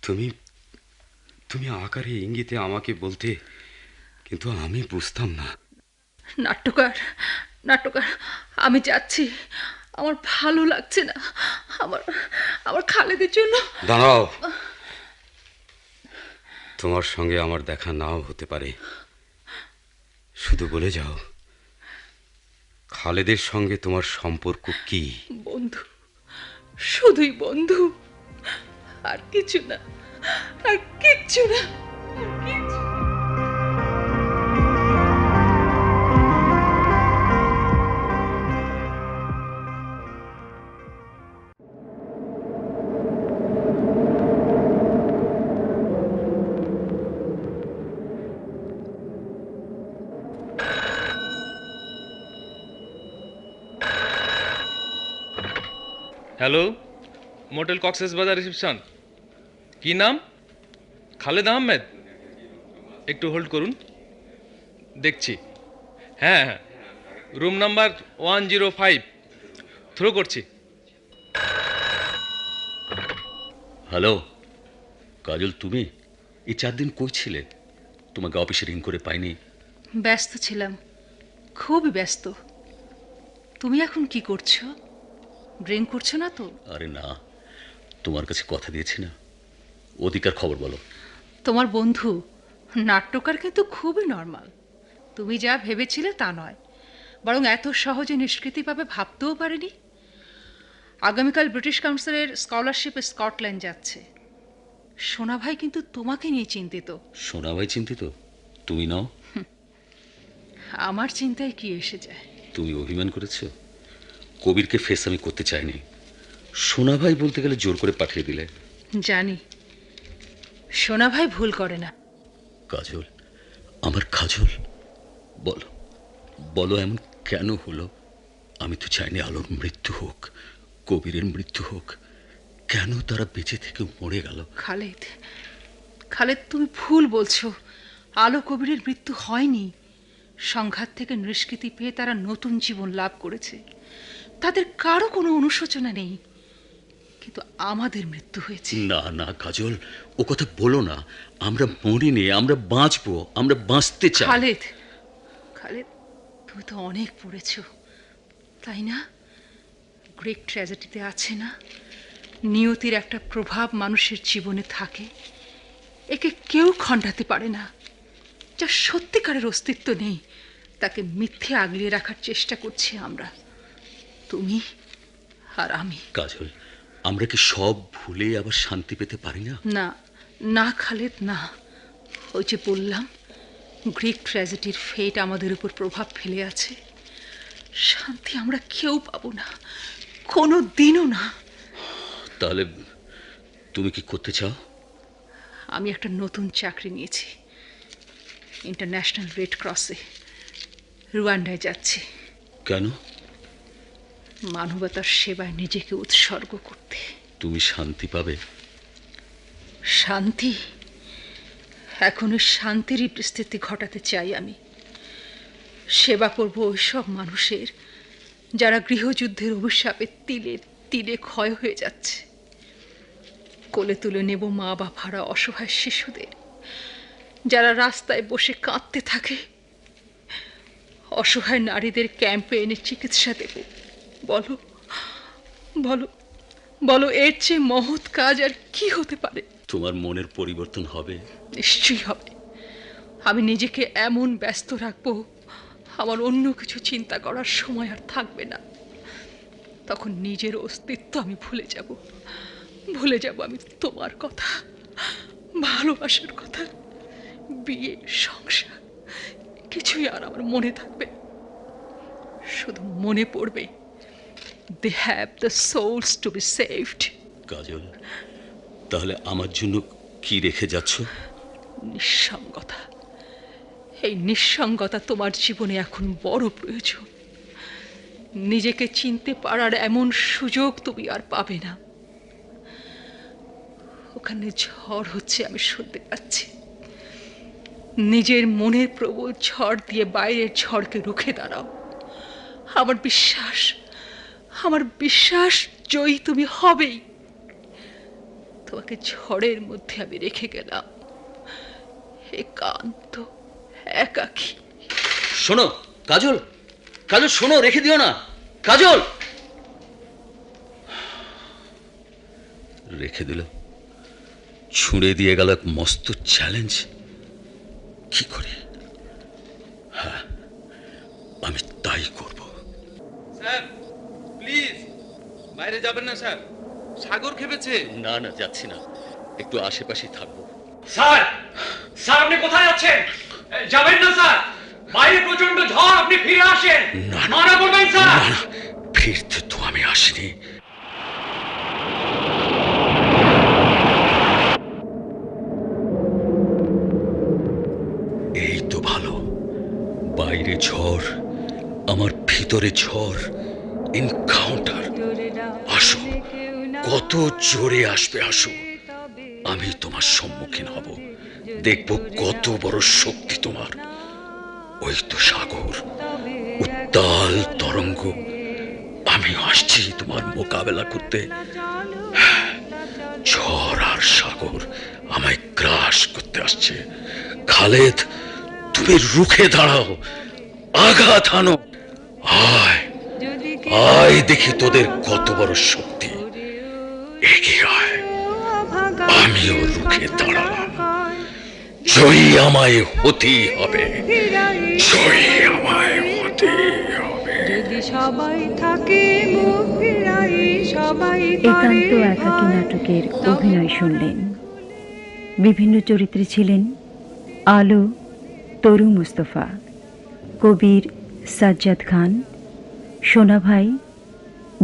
B: তুমি তুমি আকারে ইঙ্গিতে আমাকে বলতে, কিন্তু আমি বুঝতাম না।
F: নাট্যকার, নাট্যকার, আমি যাচ্ছি, আমার ভালো লাগছে না। আমার আমার খালেদের জন্য।
B: দাঁড়াও, তোমার সঙ্গে আমার দেখা নাও হতে পারে, শুধু বলে যাও খালেদের সঙ্গে তোমার সম্পর্ক কি?
F: বন্ধু, শুধুই বন্ধু, আর কিছু না, আর কিচ্ছু না, আর কিচ্ছু।
G: হ্যালো, মোটেল কক্সেস বাজার রিসেপশন। কি নাম? খালেদ আহমেদ। একটু হোল্ড করুন, দেখছি। হ্যাঁ হ্যাঁ, রুম নাম্বার 105, থ্রো করছি।
D: হ্যালো কাজল, তুমি এই 4 দিন কই ছিলে? তোমাকে অফিসে রিং করে পাইনি।
F: ব্যস্ত ছিলাম, খুবই ব্যস্ত। তুমি এখন কি করছো? ড্রিঙ্ক করছো না তো?
D: আরে না, তোমার কাছে কথা দিয়েছি না। অধিকার খবর বলো।
F: তোমার বন্ধু নাট্যকার কিন্তু খুবই নর্মাল। তুমি যা ভেবেছিলে তা নয়, বরং এত সহজে নিষ্কৃতি পাবে ভাবতেও পারেনি। আগামীকাল ব্রিটিশ কাউন্সিলের স্কলারশিপে স্কটল্যান্ড যাচ্ছে। সোনা ভাই কিন্তু তোমাকে নিয়ে চিন্তিত।
D: সোনা ভাই চিন্তিত? তুমি নাও।
F: আমার চিন্তায় কি এসে যায়?
D: তুমি অভিমান করেছ। কবিরকে ফেস আমি করতে চাইনি। সোনা ভাই বলতে গেলে জোর করে পাঠিয়ে দিলে।
F: জানি সোনা ভাই ভুল করে না।
D: কাজল, আমার কাজল, বলো বলো, এমন কেন হলো? আমি তো চাইনি আলোর মৃত্যু হোক, কবিরের মৃত্যু হোক। কেন তারা বেঁচে থেকে মরে গেল?
F: খালেদ, খালেদ, তুমি ভুল বলছো। আলো কবিরের মৃত্যু হয়নি। সংঘাত থেকে নিষ্কৃতি পেয়ে তারা নতুন জীবন লাভ করেছে। তাদের কারো কোনো অনুশোচনা নেই, কিন্তু আমাদের মৃত্যু হয়েছে।
D: না না কাজল, ও কথা বলো না। আমরা মরিনি, আমরা বাঁচবো, আমরা বাঁচতে চাই।
F: খালেদ, খালেদ, তুমি তো অনেক পড়েছো, তাই না? গ্রেট ট্র্যাজেডিতে আছে না, নিয়তির একটা প্রভাব মানুষের জীবনে থাকে, একে কেউ খণ্ডাতে পারে না। যার সত্যিকারের অস্তিত্ব নেই তাকে মিথ্যে আগলিয়ে রাখার চেষ্টা করছি আমরা, তুমি আর আমি।
D: কাজল, আমরা কি সব ভুলে আবার শান্তি পেতে পারি না?
F: না না খালেদ, না। ওই যে বললাম, গ্রিক ট্র্যাজেডির ফেট আমাদের উপর প্রভাব ফেলে আছে। শান্তি আমরা কেউ পাবো না, কোনো দিনও না।
D: তাহলে তুমি কি করতে চাও?
F: আমি একটা নতুন চাকরি নিয়েছি, ইন্টারন্যাশনাল রেড ক্রসে। রুয়ান্ডায় যাচ্ছি।
D: কেন?
F: মানবতার সেবায় নিজেকে উৎসর্গ করতে।
D: তুমি শান্তি পাবে?
F: শান্তি? এখন ওই শান্তিরই পরিস্থিতি ঘটাতে চাই আমি। সেবা করব ওইসব মানুষের যারা গৃহযুদ্ধের অভিশাপে তিলে তিলে ক্ষয় হয়ে যাচ্ছে। কোলে তুলে নেব মা বাবারা অসহায় শিশুদের যারা রাস্তায় বসে কাঁদতে থাকে। অসহায় নারীদের ক্যাম্পে এনে চিকিৎসা দেব। বলো বলো বলো, এর চেয়ে মহৎ কাজ আর কি হতে পারে?
D: তোমার মনের পরিবর্তন হবে?
F: নিশ্চয়ই হবে। আমি নিজেকে এমন ব্যস্ত রাখবো, আমার অন্য কিছু চিন্তা করার সময় আর থাকবে না। তখন নিজের অস্তিত্ব আমি ভুলে যাব। ভুলে যাব আমি তোমার কথা, ভালোবাসার কথা। বিয়ে, সংসার কিছুই আর আমার মনে থাকবে না। শুধু মনে পড়বে they have the souls to be saved।
D: কাজল, তাহলে আমার জন্য কি রেখে যাচ্ছ?
F: নিঃসঙ্গতা। এই নিঃসঙ্গতা তোমার জীবনে এখন বড় প্রয়োজন। নিজেকে চিনতে পারার এমন সুযোগ তুমি আর পাবে না। ওখানে ঝড় হচ্ছে, আমি শুনতে পাচ্ছি। নিজের মনের প্রবল ঝড় দিয়ে বাইরের ঝড়কে রুখে দাঁড়াও। আমার বিশ্বাস জয়ী তুমি হবেই। তোমাকে ঝড়ের মধ্যে আমি রেখে গেলাম, একান্ত, একাকী।
D: শোনো কাজল, কাজল শোনো, রেখে দিও না কাজল। রেখে দিল, ছুঁড়ে দিয়ে গেল এক মস্ত চ্যালেঞ্জ। কি করে? হ্যাঁ, আমি তাই করব।
G: স্যার প্লিজ বাইরে যাবেন না স্যার, সাগর খেপেছে।
D: না না, যাচ্ছি না, একটু আশেপাশেই থাকবো।
H: স্যার, স্যার আপনি কোথায় আছেন? যাবেন না স্যার, বাইরে প্রচন্ড ঝড়, আপনি ফিরে আসেন। মানা করবেন স্যার।
D: না, ফিরতে তো আমি আসিনি। এই তো ভালো, বাইরে ঝড়, আমার ভিতরে ঝড়। এনকাউন্টার। আসো, কত জোরে আসবে আসো, আমি তোমার সম্মুখীন হব। দেখব কত বড় শক্তি তোমার। ওই তো সাগর, উত্তাল তরঙ্গ। আমি আসছি তোমার মোকাবেলা করতে। ঝড় আর সাগর আমায় গ্রাস করতে আসছে। খালেদ, তুমি রুখে দাঁড়াও, আঘাত হানো। আয় আয়, দেখি তোদের কত বড় শক্তি। এগিয়ে আয়, আমিও রুখে দাঁড়ালাম। জয়ী আমায় হতেই হবে, জয়ী আমায় হতেই হবে।
I: সবাই থাকে মুখ ফিরাই, সবাই
J: একান্ত একাকী নাটকের অভিনয় শুনলেন। বিভিন্ন চরিত্রে ছিলেন আলো তরু মুস্তফা, কবির সাজ্জাদ খান, সোনাভাই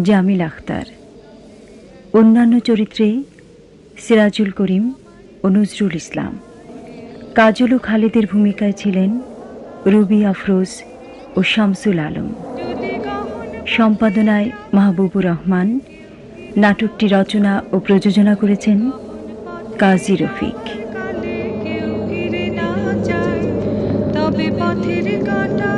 J: জামিল আখতার। অন্যান্য চরিত্রে সিরাজুল করিম ও নজরুল ইসলাম। কাজল ও খালেদের ভূমিকায় ছিলেন রুবি আফরোজ ও শামসুল আলম। সম্পাদনায় মাহবুবুর রহমান। নাটকটি রচনা ও প্রযোজনা করেছেন কাজী রফিক।
I: তবে পথের কাঁটা